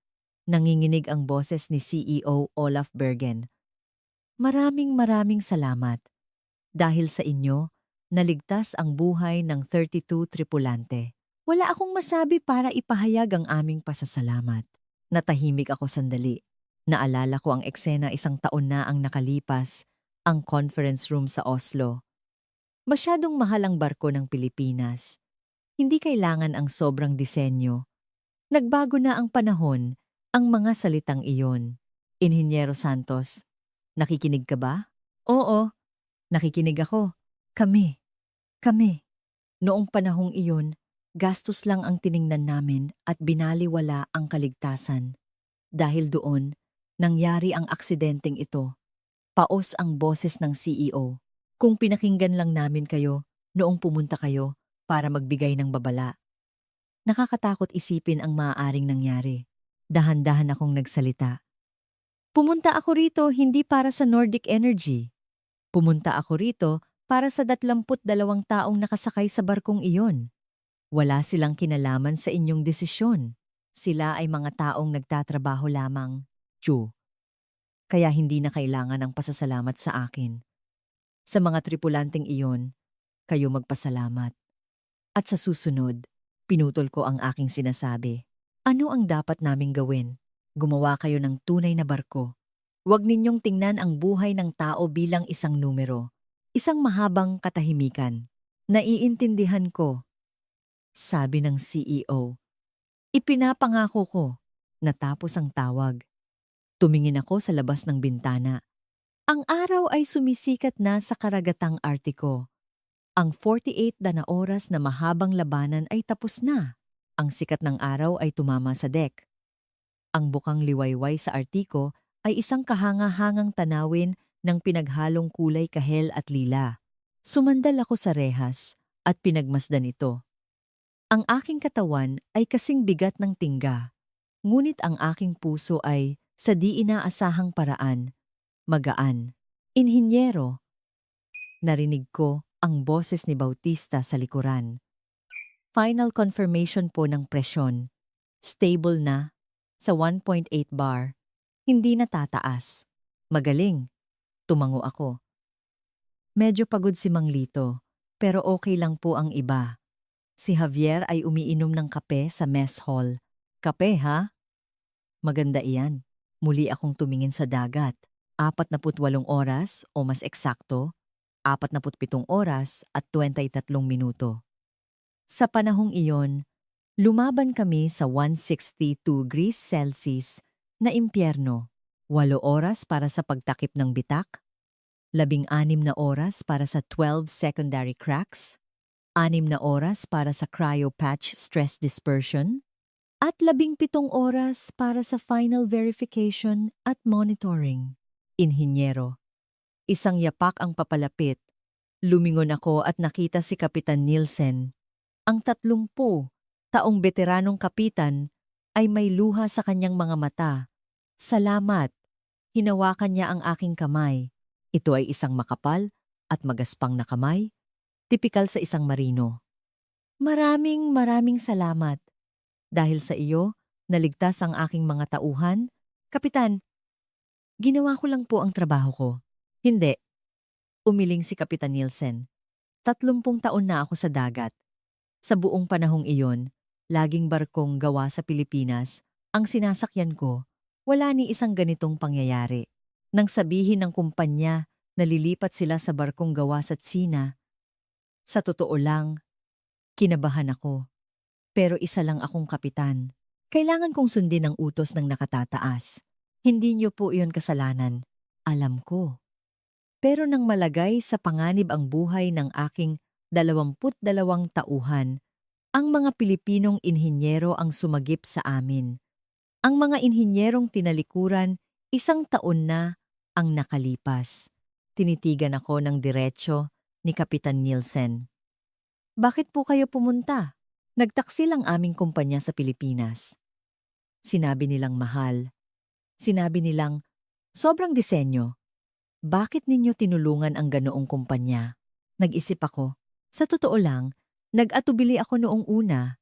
Nanginginig ang boses ni CEO Olaf Bergen. Maraming salamat. Dahil sa inyo, naligtas ang buhay ng 32 tripulante. Wala akong masabi para ipahayag ang aming pasasalamat. Natahimik ako sandali. Naalala ko ang eksena 1 taon na ang nakalipas, ang conference room sa Oslo. Masyadong mahal ang barko ng Pilipinas. Hindi kailangan ang sobrang disenyo. Nagbago na ang panahon, ang mga salitang iyon. Inhinyero Santos, nakikinig ka ba? Oo, nakikinig ako. Kami. Noong panahong iyon, gastos lang ang tiningnan namin at binaliwala ang kaligtasan. Dahil doon, nangyari ang aksidenteng ito. Paos ang boses ng CEO. Kung pinakinggan lang namin kayo, noong pumunta kayo para magbigay ng babala. Nakakatakot isipin ang maaaring nangyari. Dahan-dahan akong nagsalita. Pumunta ako rito hindi para sa Nordic Energy. Pumunta ako rito para sa 22 taong nakasakay sa barkong iyon. Wala silang kinalaman sa inyong desisyon. Sila ay mga taong nagtatrabaho lamang. Chu. Kaya hindi na kailangan ng pasasalamat sa akin. Sa mga tripulanteng iyon, kayo magpasalamat. At sa susunod, pinutol ko ang aking sinasabi. Ano ang dapat naming gawin? Gumawa kayo ng tunay na barko. Huwag ninyong tingnan ang buhay ng tao bilang isang numero. Isang mahabang katahimikan. Naiintindihan ko. Sabi ng CEO. Ipinapangako ko. Natapos ang tawag. Tumingin ako sa labas ng bintana. Ang araw ay sumisikat na sa karagatang Artiko. Ang 48 na oras na mahabang labanan ay tapos na. Ang sikat ng araw ay tumama sa deck. Ang bukang liwayway sa Artiko ay isang kahanga-hangang tanawin ng pinaghalong kulay kahel at lila. Sumandal ako sa rehas at pinagmasdan ito. Ang aking katawan ay kasing bigat ng tingga, ngunit ang aking puso ay, sa di inaasahang paraan, magaan. Inhinyero. Narinig ko ang boses ni Bautista sa likuran. Final confirmation po ng presyon. Stable na. Sa 1.8 bar. Hindi na tataas. Magaling. Tumango ako. Medyo pagod si Mang Lito, pero okay lang po ang iba. Si Javier ay umiinom ng kape sa mess hall. Kape ha? Maganda iyan. Muli akong tumingin sa dagat. 48 oras o mas eksakto, 47 oras at 23 minuto. Sa panahong iyon, lumaban kami sa 162 degrees Celsius na impyerno. 8 oras para sa pagtakip ng bitak, 16 na oras para sa 12 secondary cracks, 6 na oras para sa cryo patch stress dispersion, at 17 oras para sa final verification at monitoring. Inhinyero. Isang yapak ang papalapit. Lumingon ako at nakita si Kapitan Nielsen. Ang 30 taong veteranong kapitan ay may luha sa kanyang mga mata. Salamat. Hinawakan niya ang aking kamay. Ito ay isang makapal at magaspang na kamay, tipikal sa isang marino. Maraming salamat. Dahil sa iyo, naligtas ang aking mga tauhan. Kapitan, ginawa ko lang po ang trabaho ko. Hindi. Umiling si Kapitan Nielsen. 30 taon na ako sa dagat. Sa buong panahong iyon, laging barkong gawa sa Pilipinas, ang sinasakyan ko, wala ni isang ganitong pangyayari. Nang sabihin ng kumpanya na lilipat sila sa barkong gawa sa Tsina, sa totoo lang, kinabahan ako. Pero isa lang akong kapitan. Kailangan kong sundin ang utos ng nakatataas. Hindi niyo po iyon kasalanan. Alam ko. Pero nang malagay sa panganib ang buhay ng aking 22 tauhan, ang mga Pilipinong inhinyero ang sumagip sa amin. Ang mga inhinyerong tinalikuran, 1 taon na ang nakalipas. Tinitigan ako ng diretsyo ni Kapitan Nielsen. Bakit po kayo pumunta? Nagtaksil ang aming kumpanya sa Pilipinas. Sinabi nilang mahal. Sinabi nilang, sobrang disenyo. Bakit ninyo tinulungan ang ganoong kumpanya? Nag-isip ako. Sa totoo lang, nag-atubili ako noong una.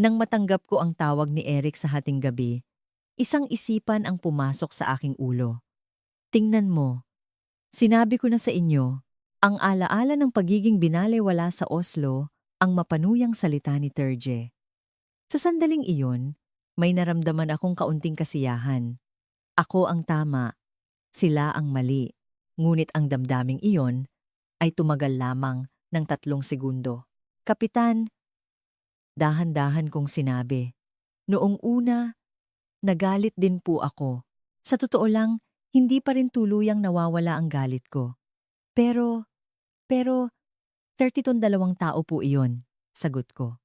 Nang matanggap ko ang tawag ni Eric sa hating gabi, isang isipan ang pumasok sa aking ulo. Tingnan mo. Sinabi ko na sa inyo, ang alaala ng pagiging binalewala sa Oslo, ang mapanuyang salita ni Terje. Sa sandaling iyon, may naramdaman akong kaunting kasiyahan. Ako ang tama, sila ang mali. Ngunit ang damdaming iyon ay tumagal lamang ng 3 segundo. Kapitan, dahan-dahan kong sinabi. Noong una, nagalit din po ako. Sa totoo lang, hindi pa rin tuluyang nawawala ang galit ko. Pero, 32 tao po iyon, sagot ko.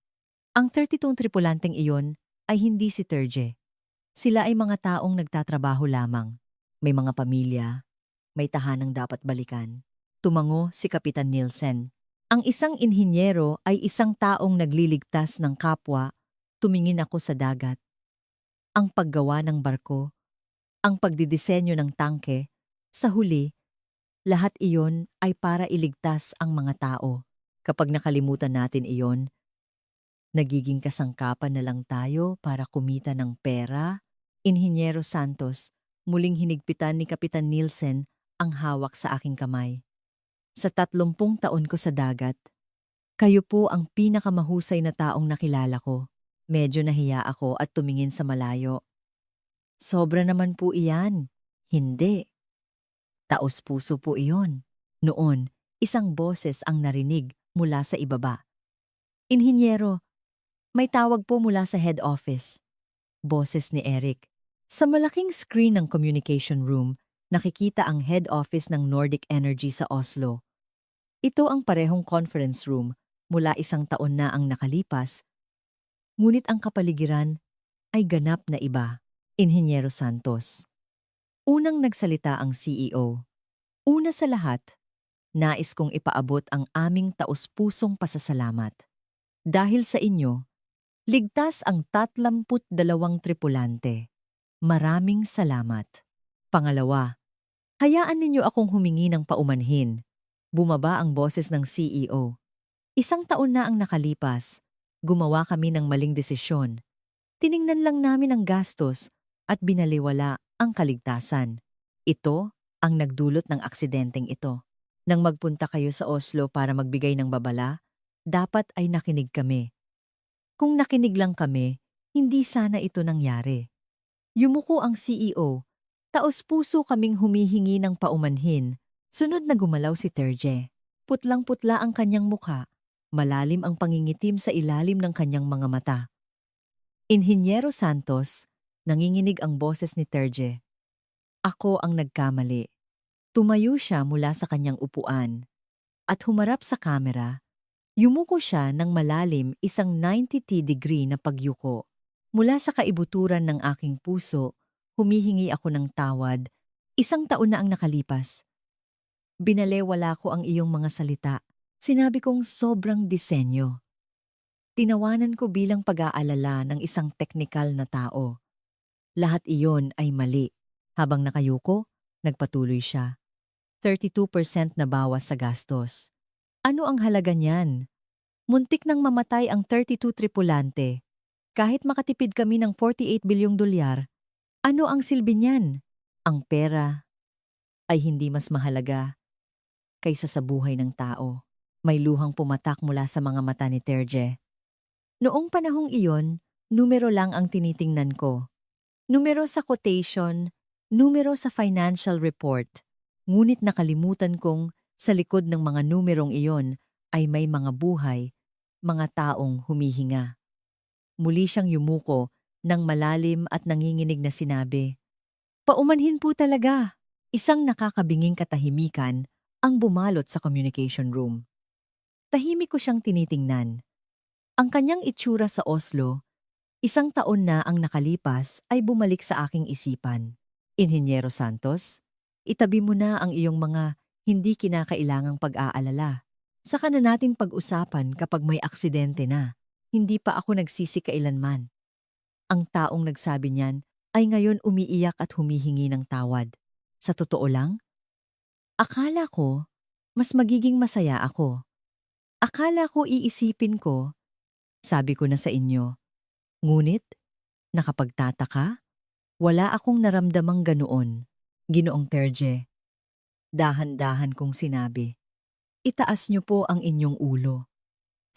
Ang 32 tripulanteng iyon ay hindi si Terje. Sila ay mga taong nagtatrabaho lamang. May mga pamilya, may tahanang dapat balikan. Tumango si Kapitan Nielsen. Ang isang inhinyero ay isang taong nagliligtas ng kapwa. Tumingin ako sa dagat. Ang paggawa ng barko, ang pagdidisenyo ng tangke, sa huli, lahat iyon ay para iligtas ang mga tao. Kapag nakalimutan natin iyon, nagiging kasangkapan na lang tayo para kumita ng pera. Inhinyero Santos, muling hinigpitan ni Kapitan Nielsen ang hawak sa aking kamay. Sa 30 taon ko sa dagat, kayo po ang pinakamahusay na taong nakilala ko. Medyo nahiya ako at tumingin sa malayo. Sobra naman po iyan. Hindi. Taos puso po iyon. Noon, isang boses ang narinig mula sa ibaba. Inhinyero, may tawag po mula sa head office. Boses ni Eric. Sa malaking screen ng communication room, nakikita ang head office ng Nordic Energy sa Oslo. Ito ang parehong conference room mula 1 taon na ang nakalipas, ngunit ang kapaligiran ay ganap na iba. Inhinyero Santos. Unang nagsalita ang CEO. Una sa lahat, nais kong ipaabot ang aming taus-pusong pasasalamat. Dahil sa inyo, ligtas ang 32 tripulante. Maraming salamat. Pangalawa, Hayaan ninyo akong humingi ng paumanhin. Bumaba ang boses ng CEO. Isang taon na ang nakalipas. Gumawa kami ng maling desisyon. Tiningnan lang namin ang gastos at binaliwala ang kaligtasan. Ito ang nagdulot ng aksidenteng ito. Nang magpunta kayo sa Oslo para magbigay ng babala, dapat ay nakinig kami. Kung nakinig lang kami, hindi sana ito nangyari. Yumuko ang CEO. Taos-puso kaming humihingi ng paumanhin. Sunod na gumalaw si Terje. Putlang-putla ang kanyang mukha. Malalim ang pangingitim sa ilalim ng kanyang mga mata. Inhinyero Santos, nanginginig ang boses ni Terje. Ako ang nagkamali. Tumayo siya mula sa kanyang upuan. At humarap sa kamera, yumuko siya ng malalim isang 90-degree na pagyuko. Mula sa kaibuturan ng aking puso, humihingi ako ng tawad. Isang taon na ang nakalipas. Binalewala ko ang iyong mga salita. Sinabi kong sobrang disenyo. Tinawanan ko bilang pag-aalala ng isang teknikal na tao. Lahat iyon ay mali. Habang nakayuko, nagpatuloy siya. 32% na bawas sa gastos. Ano ang halaga niyan? Muntik nang mamatay ang 32 tripulante. Kahit makatipid kami ng 48 bilyong dolyar, ano ang silbi niyan? Ang pera ay hindi mas mahalaga kaysa sa buhay ng tao. May luhang pumatak mula sa mga mata ni Terje. Noong panahong iyon, numero lang ang tinitingnan ko. Numero sa quotation, numero sa financial report. Ngunit nakalimutan kong sa likod ng mga numerong iyon ay may mga buhay, mga taong humihinga. Muli siyang yumuko ng malalim at nanginginig na sinabi, "Paumanhin po talaga." Isang nakakabinging katahimikan ang bumalot sa communication room. Tahimik ko siyang tinitingnan. Ang kanyang itsura sa Oslo, isang taon na ang nakalipas ay bumalik sa aking isipan. Inhinyero Santos, itabi mo na ang iyong mga hindi kinakailangang pag-aalala. Saka na natin pag-usapan kapag may aksidente na. Hindi pa ako nagsisi kailanman. Ang taong nagsabi niyan ay ngayon umiiyak at humihingi ng tawad. Sa totoo lang, akala ko mas magiging masaya ako. Akala ko iisipin ko, sabi ko na sa inyo. Ngunit, nakapagtataka, wala akong naramdamang ganoon. Ginoong Terje, dahan-dahan kong sinabi. Itaas niyo po ang inyong ulo.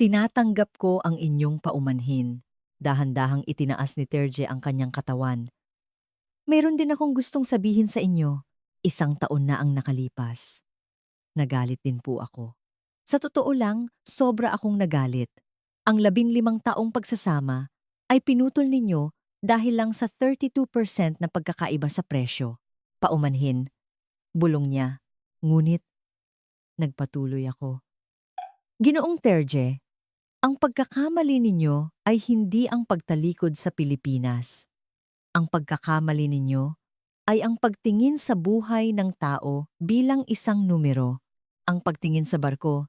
Tinatanggap ko ang inyong paumanhin. Dahan-dahang itinaas ni Terje ang kanyang katawan. Meron din akong gustong sabihin sa inyo. Isang taon na ang nakalipas. Nagalit din po ako. Sa totoo lang, sobra akong nagalit. Ang 15 taong pagsasama ay pinutol ninyo dahil lang sa 32% na pagkakaiba sa presyo. Paumanhin, bulong niya. Ngunit, nagpatuloy ako. Ginoong Terje, ang pagkakamali ninyo ay hindi ang pagtalikod sa Pilipinas. Ang pagkakamali ninyo ay ang pagtingin sa buhay ng tao bilang isang numero, ang pagtingin sa barko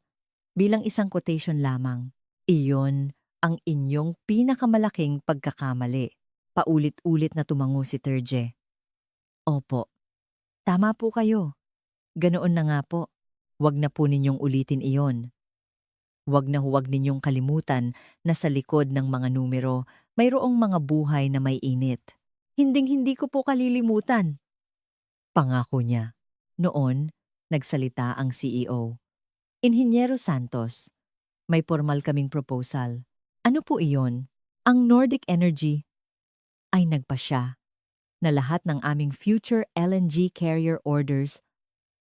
bilang isang quotation lamang. Iyon ang inyong pinakamalaking pagkakamali. Paulit-ulit na tumango si Terje. Opo, tama po kayo. Ganoon na nga po. Huwag na po ninyong ulitin iyon. Huwag ninyong kalimutan na sa likod ng mga numero, mayroong mga buhay na may init. Hinding-hindi ko po kalilimutan. Pangako niya. Noon, nagsalita ang CEO. Inhinyero Santos, may formal kaming proposal. Ano po iyon? Ang Nordic Energy ay nagpasya na lahat ng aming future LNG carrier orders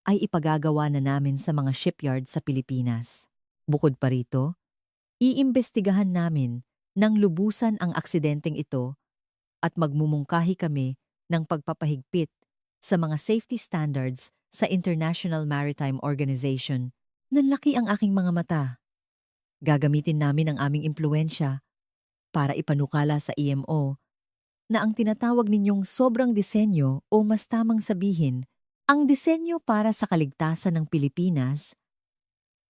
ay ipagagawa na namin sa mga shipyard sa Pilipinas. Bukod pa rito, iimbestigahan namin ng lubusan ang aksidenteng ito at magmumungkahi kami ng pagpapahigpit sa mga safety standards sa International Maritime Organization. Nanlaki ang aking mga mata. Gagamitin namin ang aming impluensya para ipanukala sa IMO na ang tinatawag ninyong sobrang disenyo o mas tamang sabihin, ang disenyo para sa kaligtasan ng Pilipinas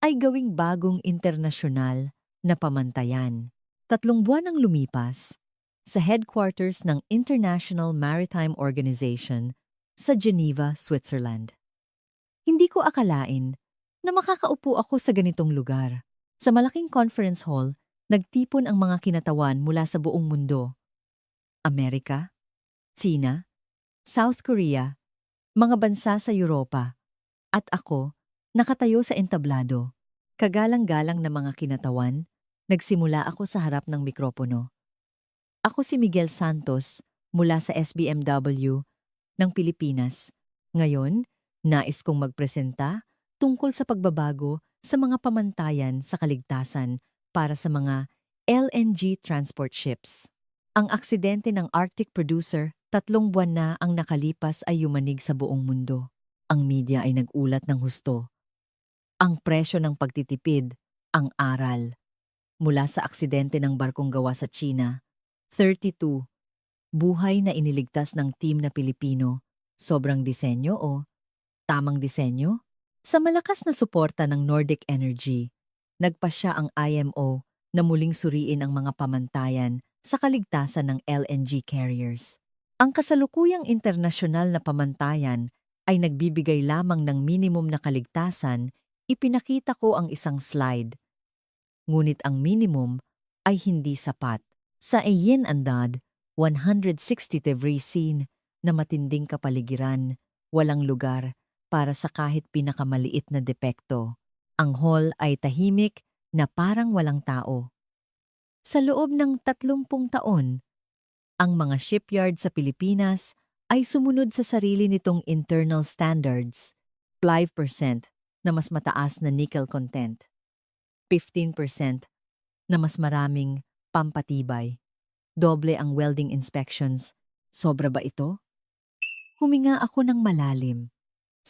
ay gawing bagong internasyonal na pamantayan. 3 buwan ang lumipas sa headquarters ng International Maritime Organization sa Geneva, Switzerland. Hindi ko akalain na makakaupo ako sa ganitong lugar. Sa malaking conference hall, nagtipon ang mga kinatawan mula sa buong mundo. Amerika, Tsina, South Korea, mga bansa sa Europa. At ako, nakatayo sa entablado. Kagalang-galang na mga kinatawan, nagsimula ako sa harap ng mikropono. Ako si Miguel Santos mula sa SBMW ng Pilipinas. Ngayon, nais kong magpresenta tungkol sa pagbabago sa mga pamantayan sa kaligtasan para sa mga LNG transport ships. Ang aksidente ng Arctic Producer, 3 buwan na ang nakalipas ay yumanig sa buong mundo. Ang media ay nag-ulat ng husto. Ang presyo ng pagtitipid, ang aral. Mula sa aksidente ng barkong gawa sa China, 32, buhay na iniligtas ng team na Pilipino. Sobrang disenyo o tamang disenyo? Sa malakas na suporta ng Nordic Energy, nagpasya ang IMO na muling suriin ang mga pamantayan sa kaligtasan ng LNG carriers. Ang kasalukuyang internasyonal na pamantayan ay nagbibigay lamang ng minimum na kaligtasan. Ipinakita ko ang isang slide. Ngunit ang minimum ay hindi sapat. Sa Ayin Andad, 160 degrees scene na matinding kapaligiran, walang lugar para sa kahit pinakamaliit na depekto. Ang hall ay tahimik na parang walang tao. Sa loob ng 30 taon, ang mga shipyard sa Pilipinas ay sumunod sa sarili nitong internal standards, 5% na mas mataas na nickel content, 15% na mas maraming pampatibay, doble ang welding inspections. Sobra ba ito? Huminga ako ng malalim.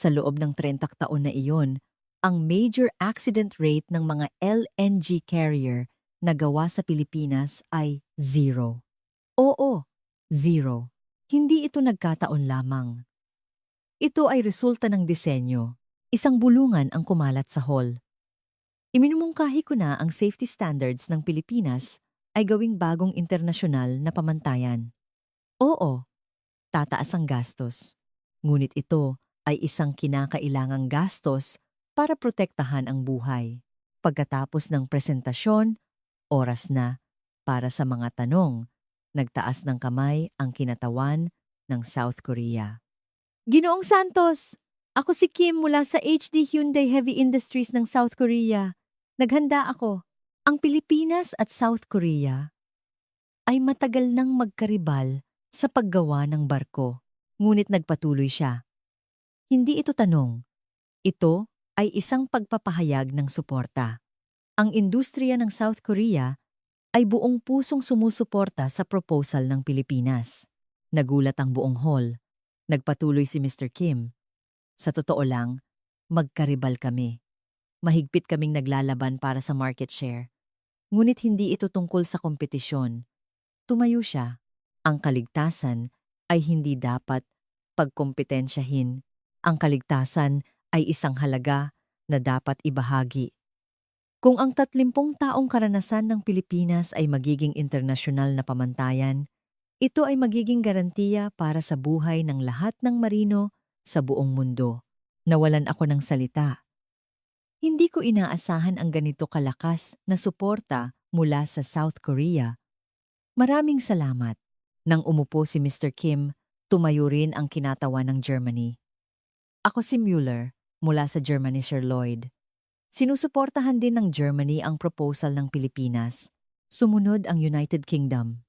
Sa loob ng 30 taon na iyon, ang major accident rate ng mga LNG carrier na gawa sa Pilipinas ay 0. Oo, 0. Hindi ito nagkataon lamang. Ito ay resulta ng disenyo. Isang bulungan ang kumalat sa hall. Iminumungkahi ko na ang safety standards ng Pilipinas ay gawing bagong internasyonal na pamantayan. Oo, tataas ang gastos. Ngunit ito ay isang kinakailangang gastos para protektahan ang buhay. Pagkatapos ng presentasyon, oras na para sa mga tanong. Nagtaas ng kamay ang kinatawan ng South Korea. Ginoong Santos! Ako si Kim mula sa HD Hyundai Heavy Industries ng South Korea. Naghanda ako. Ang Pilipinas at South Korea ay matagal nang magkaribal sa paggawa ng barko. Ngunit nagpatuloy siya. Hindi ito tanong. Ito ay isang pagpapahayag ng suporta. Ang industriya ng South Korea ay buong pusong sumusuporta sa proposal ng Pilipinas. Nagulat ang buong hall. Nagpatuloy si Mr. Kim. Sa totoo lang, magkaribal kami. Mahigpit kaming naglalaban para sa market share. Ngunit hindi ito tungkol sa kompetisyon. Tumayo siya. Ang kaligtasan ay hindi dapat pagkompetensyahin. Ang kaligtasan ay isang halaga na dapat ibahagi. Kung ang 30 taong karanasan ng Pilipinas ay magiging internasyonal na pamantayan, ito ay magiging garantiya para sa buhay ng lahat ng marino sa buong mundo. Nawalan ako ng salita. Hindi ko inaasahan ang ganito kalakas na suporta mula sa South Korea. Maraming salamat. Nang umupo si Mr. Kim, tumayo rin ang kinatawan ng Germany. Ako si Müller mula sa Germany, Sir Lloyd. Sinusuportahan din ng Germany ang proposal ng Pilipinas. Sumunod ang United Kingdom.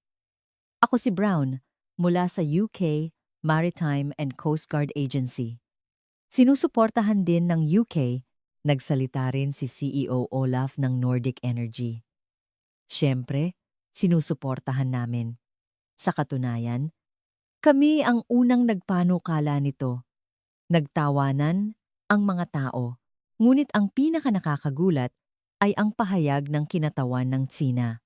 Ako si Brown mula sa UK Maritime and Coast Guard Agency. Sinusuportahan din ng UK, nagsalita rin si CEO Olaf ng Nordic Energy. Siyempre, sinusuportahan namin. Sa katunayan, kami ang unang nagpanukala nito. Nagtawanan ang mga tao, ngunit ang pinakanakakagulat ay ang pahayag ng kinatawan ng Tsina.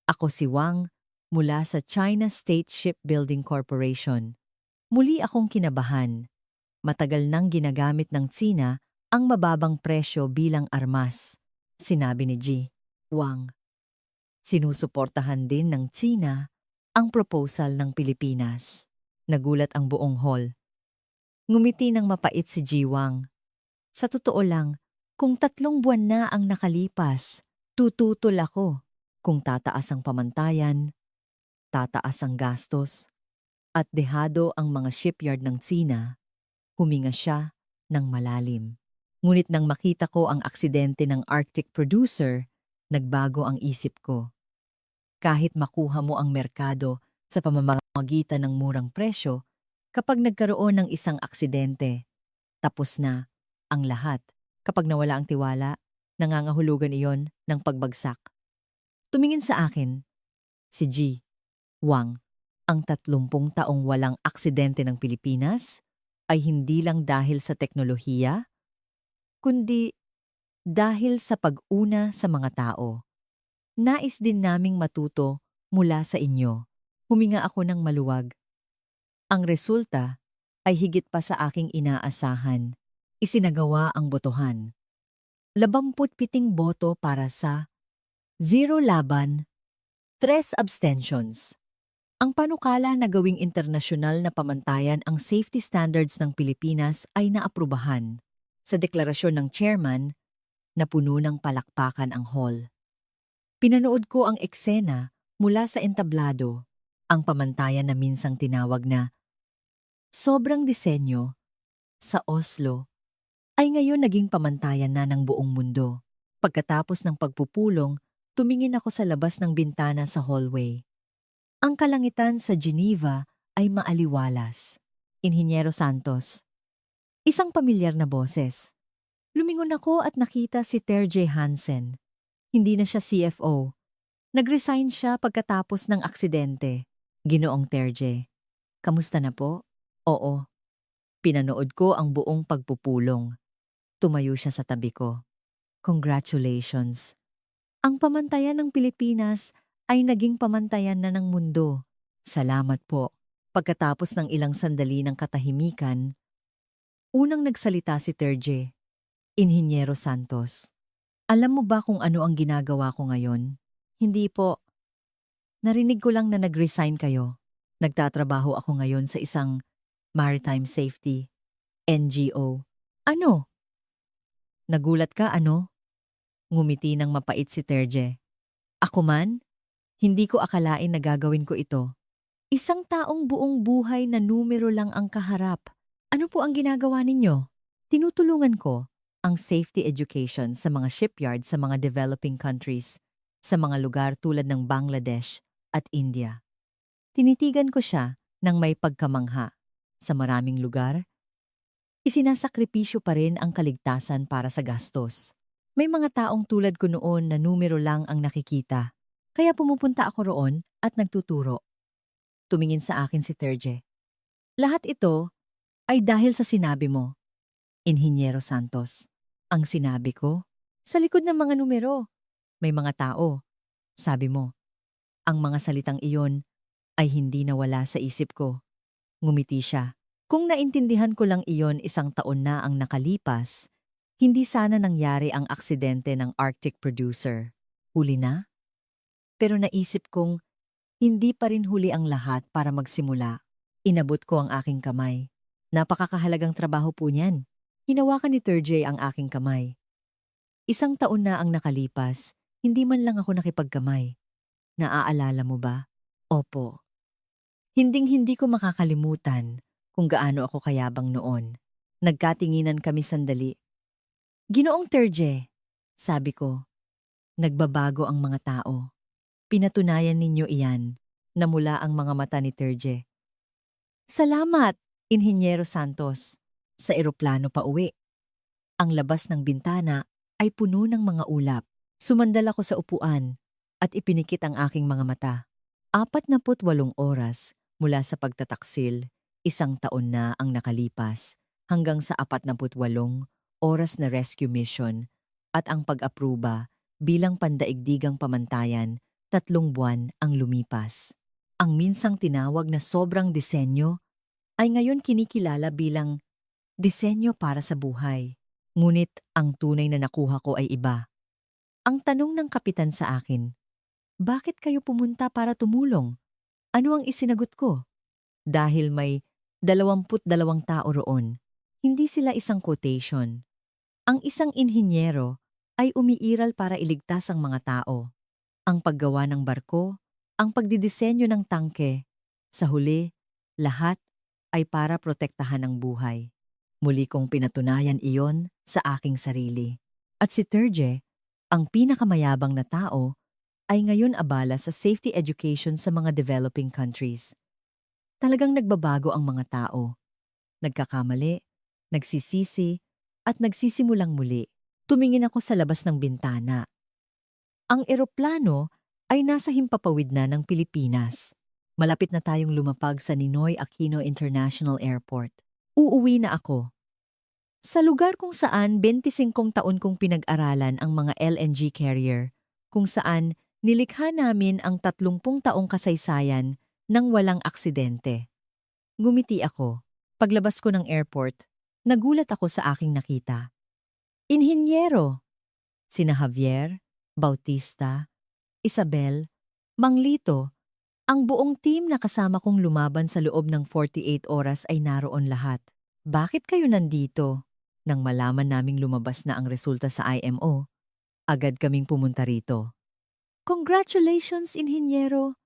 Ako si Wang mula sa China State Shipbuilding Corporation. Muli akong kinabahan. Matagal nang ginagamit ng Tsina ang mababang presyo bilang armas, sinabi ni Ji Wang. Sinusuportahan din ng Tsina ang proposal ng Pilipinas. Nagulat ang buong hall. Ngumiti ng mapait si Ji Wang. Sa totoo lang, kung 3 buwan na ang nakalipas, tututol ako. Kung tataas ang pamantayan, tataas ang gastos, at dehado ang mga shipyard ng Tsina, huminga siya ng malalim. Ngunit nang makita ko ang aksidente ng Arctic producer, nagbago ang isip ko. Kahit makuha mo ang merkado sa pamamagitan ng murang presyo, kapag nagkaroon ng isang aksidente, tapos na ang lahat. Kapag nawala ang tiwala, nangangahulugan iyon ng pagbagsak. Tumingin sa akin, si G. Wang, ang 30 taong walang aksidente ng Pilipinas, ay hindi lang dahil sa teknolohiya, kundi dahil sa pag-una sa mga tao. Nais din naming matuto mula sa inyo. Huminga ako ng maluwag. Ang resulta ay higit pa sa aking inaasahan. Isinagawa ang botohan. 27 boto para sa 0 laban, 3 abstentions. Ang panukala na gawing internasyonal na pamantayan ang safety standards ng Pilipinas ay naaprubahan. Sa deklarasyon ng chairman, na puno ng palakpakan ang hall. Pinanood ko ang eksena mula sa entablado, ang pamantayan na minsang tinawag na sobrang disenyo sa Oslo ay ngayon naging pamantayan na ng buong mundo. Pagkatapos ng pagpupulong, tumingin ako sa labas ng bintana sa hallway. Ang kalangitan sa Geneva ay maaliwalas. Inhinyero Santos. Isang pamilyar na boses. Lumingon ako at nakita si Terje Hansen. Hindi na siya CFO. Nag-resign siya pagkatapos ng aksidente. Ginoong Terje. Kamusta na po? Oo. Pinanood ko ang buong pagpupulong. Tumayo siya sa tabi ko. Congratulations. Ang pamantayan ng Pilipinas ay naging pamantayan na ng mundo. Salamat po. Pagkatapos ng ilang sandali ng katahimikan, unang nagsalita si Terje. Inhinyero Santos. Alam mo ba kung ano ang ginagawa ko ngayon? Hindi po. Narinig ko lang na nag-resign kayo. Nagtatrabaho ako ngayon sa isang maritime safety NGO. Ano? Nagulat ka ano? Ngumiti ng mapait si Terje. Ako man? Hindi ko akalain na gagawin ko ito. Isang taong buong buhay na numero lang ang kaharap. Ano po ang ginagawa ninyo? Tinutulungan ko ang safety education sa mga shipyard sa mga developing countries, sa mga lugar tulad ng Bangladesh at India. Tinitigan ko siya ng may pagkamangha. Sa maraming lugar, isinasakripisyo pa rin ang kaligtasan para sa gastos. May mga taong tulad ko noon na numero lang ang nakikita, kaya pumupunta ako roon at nagtuturo. Tumingin sa akin si Terje. Lahat ito ay dahil sa sinabi mo, Inhinyero Santos. Ang sinabi ko, sa likod ng mga numero, may mga tao. Sabi mo, ang mga salitang iyon ay hindi nawala sa isip ko. Ngumiti siya. Kung naintindihan ko lang iyon 1 taon na ang nakalipas, hindi sana nangyari ang aksidente ng Arctic producer. Huli na? Pero naisip kong hindi pa rin huli ang lahat para magsimula. Inabot ko ang aking kamay. Napakakahalagang trabaho po niyan. Hinawakan ni Terje ang aking kamay. 1 taon na ang nakalipas, hindi man lang ako nakipagkamay. Naaalala mo ba? Opo. Hinding-hindi ko makakalimutan kung gaano ako kayabang noon. Nagkatinginan kami sandali. Ginoong Terje, sabi ko, nagbabago ang mga tao. Pinatunayan ninyo iyan, namula ang mga mata ni Terje. Salamat, Inhinyero Santos. Sa eroplano pa uwi. Ang labas ng bintana ay puno ng mga ulap. Sumandal ako sa upuan at ipinikit ang aking mga mata. 48 oras mula sa pagtataksil, 1 taon na ang nakalipas hanggang sa 48 oras na rescue mission at ang pag-apruba bilang pandaigdigang pamantayan, 3 buwan ang lumipas. Ang minsang tinawag na sobrang disenyo ay ngayon kinikilala bilang disenyo para sa buhay. Ngunit ang tunay na nakuha ko ay iba. Ang tanong ng kapitan sa akin, bakit kayo pumunta para tumulong? Ano ang isinagot ko? Dahil may 22 tao roon. Hindi sila isang quotation. Ang isang inhinyero ay umiiral para iligtas ang mga tao. Ang paggawa ng barko, ang pagdidisenyo ng tangke. Sa huli, lahat ay para protektahan ang buhay. Muli kong pinatunayan iyon sa aking sarili. At si Terje, ang pinakamayabang na tao, ay ngayon abala sa safety education sa mga developing countries. Talagang nagbabago ang mga tao. Nagkakamali, nagsisisi, at nagsisimulang muli. Tumingin ako sa labas ng bintana. Ang eroplano ay nasa himpapawid na ng Pilipinas. Malapit na tayong lumapag sa Ninoy Aquino International Airport. Uuwi na ako. Sa lugar kung saan 25 taon kong pinag-aralan ang mga LNG carrier, kung saan nilikha namin ang 30 taong kasaysayan nang walang aksidente. Ngumiti ako. Paglabas ko ng airport, nagulat ako sa aking nakita. Inhinyero! Sina Javier, Bautista, Isabel, Manglito, ang buong team na kasama kong lumaban sa loob ng 48 oras ay naroon lahat. Bakit kayo nandito? Nang malaman naming lumabas na ang resulta sa IMO, agad kaming pumunta rito. Congratulations, Inhinyero!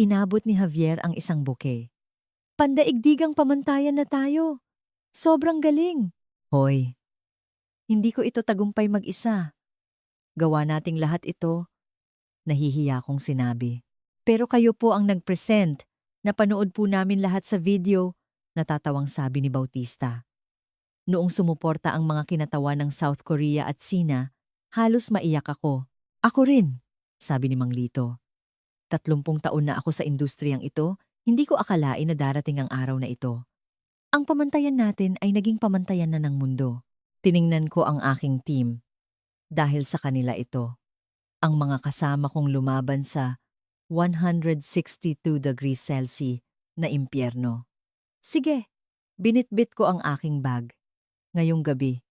Inabot ni Javier ang isang bouquet. Pandaigdigang pamantayan na tayo. Sobrang galing. Hoy, hindi ko ito tagumpay mag-isa. Gawa nating lahat ito. Nahihiya kong sinabi. Pero kayo po ang nag-present. Napanood po namin lahat sa video. Natatawang sabi ni Bautista. Noong sumuporta ang mga kinatawan ng South Korea at Sina, halos maiyak ako. Ako rin, sabi ni Manglito. 30 taon na ako sa industriyang ito, hindi ko akalain na darating ang araw na ito. Ang pamantayan natin ay naging pamantayan na ng mundo. Tiningnan ko ang aking team. Dahil sa kanila ito. Ang mga kasama kong lumaban sa 162 degrees Celsius na impyerno. Sige, binitbit ko ang aking bag. Ngayong gabi,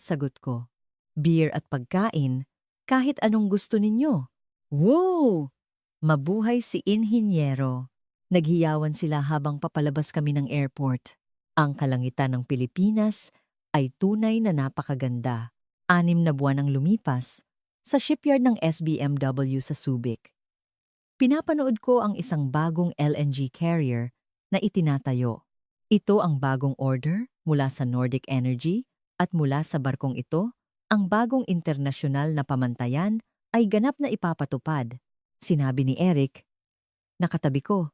sagot ko, beer at pagkain, kahit anong gusto ninyo. Wow! Mabuhay si Inhinyero. Naghiyawan sila habang papalabas kami ng airport. Ang kalangitan ng Pilipinas ay tunay na napakaganda. 6 na buwan ang lumipas sa shipyard ng SBMW sa Subic. Pinapanood ko ang isang bagong LNG carrier na itinatayo. Ito ang bagong order mula sa Nordic Energy at mula sa barkong ito, ang bagong internasyonal na pamantayan ay ganap na ipapatupad. Sinabi ni Eric, nakatabi ko.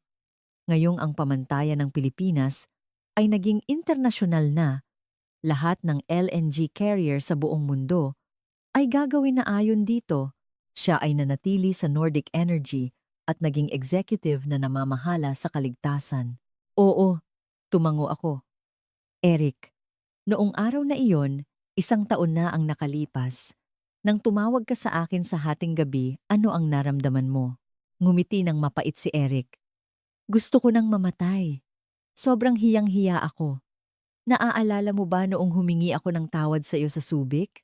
Ngayong ang pamantayan ng Pilipinas ay naging internasyonal na, lahat ng LNG carrier sa buong mundo ay gagawin na ayon dito. Siya ay nanatili sa Nordic Energy at naging executive na namamahala sa kaligtasan. Oo, tumango ako. Eric, noong araw na iyon, 1 taon na ang nakalipas. Nang tumawag ka sa akin sa hating gabi, ano ang naramdaman mo? Ngumiti ng mapait si Eric. Gusto ko nang mamatay. Sobrang hiyang-hiya ako. Naaalala mo ba noong humingi ako ng tawad sa iyo sa Subic?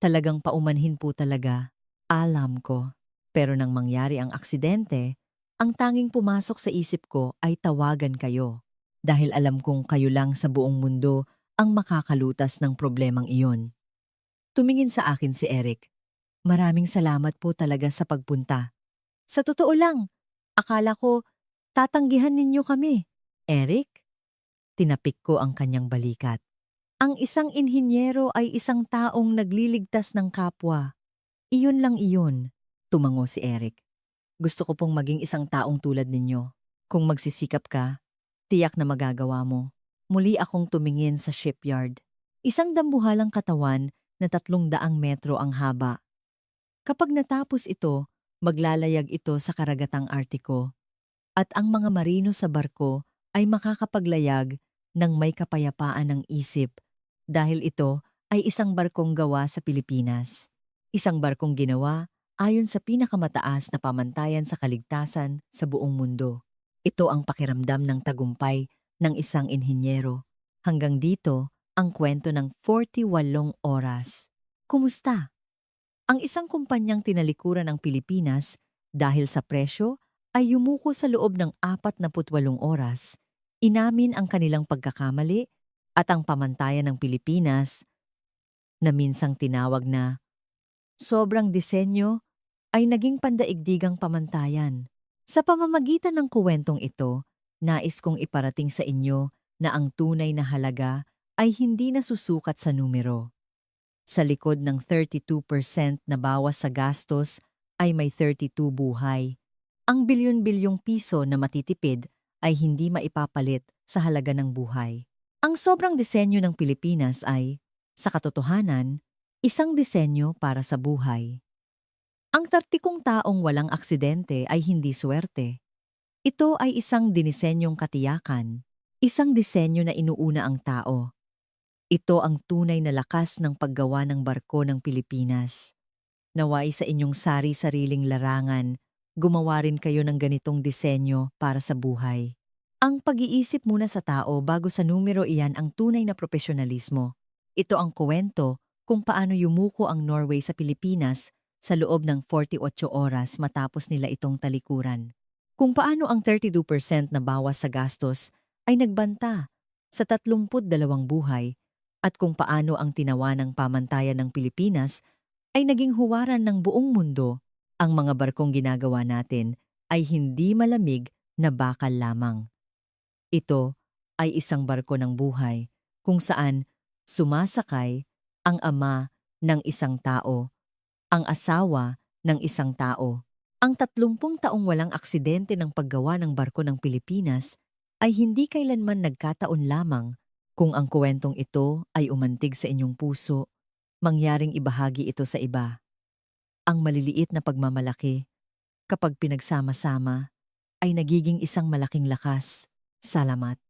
Talagang paumanhin po talaga. Alam ko. Pero nang mangyari ang aksidente, ang tanging pumasok sa isip ko ay tawagan kayo. Dahil alam kong kayo lang sa buong mundo ang makakalutas ng problemang iyon. Tumingin sa akin si Eric. Maraming salamat po talaga sa pagpunta. Sa totoo lang, akala ko tatanggihan ninyo kami. Eric? Tinapik ko ang kanyang balikat. Ang isang inhinyero ay isang taong nagliligtas ng kapwa. Iyon lang iyon, tumango si Eric. Gusto ko pong maging isang taong tulad ninyo. Kung magsisikap ka, tiyak na magagawa mo. Muli akong tumingin sa shipyard. Isang dambuhalang katawan na 300 metro ang haba. Kapag natapos ito, maglalayag ito sa karagatang Artiko. At ang mga marino sa barko ay makakapaglayag ng may kapayapaan ng isip dahil ito ay isang barkong gawa sa Pilipinas. Isang barkong ginawa ayon sa pinakamataas na pamantayan sa kaligtasan sa buong mundo. Ito ang pakiramdam ng tagumpay ng isang inhinyero. Hanggang dito ang kwento ng 48 oras. Kumusta? Ang isang kumpanyang tinalikuran ng Pilipinas dahil sa presyo ay yumuko sa loob ng 48 oras. Inamin ang kanilang pagkakamali at ang pamantayan ng Pilipinas na minsang tinawag na sobrang disenyo ay naging pandaigdigang pamantayan. Sa pamamagitan ng kuwentong ito, nais kong iparating sa inyo na ang tunay na halaga ay hindi nasusukat sa numero. Sa likod ng 32% na bawas sa gastos ay may 32 buhay. Ang bilyon-bilyong piso na matitipid ay hindi maipapalit sa halaga ng buhay. Ang sobrang disenyo ng Pilipinas ay, sa katotohanan, isang disenyo para sa buhay. Ang tartikong taong walang aksidente ay hindi swerte. Ito ay isang dinisenyong katiyakan, isang disenyo na inuuna ang tao. Ito ang tunay na lakas ng paggawa ng barko ng Pilipinas. Naway sa inyong sari-sariling larangan, gumawa rin kayo ng ganitong disenyo para sa buhay. Ang pag-iisip muna sa tao bago sa numero, iyan ang tunay na profesionalismo. Ito ang kuwento kung paano yumuko ang Norway sa Pilipinas sa loob ng 48 oras matapos nila itong talikuran. Kung paano ang 32% na bawas sa gastos ay nagbanta sa 32 buhay at kung paano ang tinawa ng pamantayan ng Pilipinas ay naging huwaran ng buong mundo. Ang mga barkong ginagawa natin ay hindi malamig na bakal lamang. Ito ay isang barko ng buhay kung saan sumasakay ang ama ng isang tao, ang asawa ng isang tao. Ang 30 taong walang aksidente ng paggawa ng barko ng Pilipinas ay hindi kailanman nagkataon lamang. Kung ang kuwentong ito ay umantig sa inyong puso, mangyaring ibahagi ito sa iba. Ang maliliit na pagmamalaki, kapag pinagsama-sama, ay nagiging isang malaking lakas. Salamat.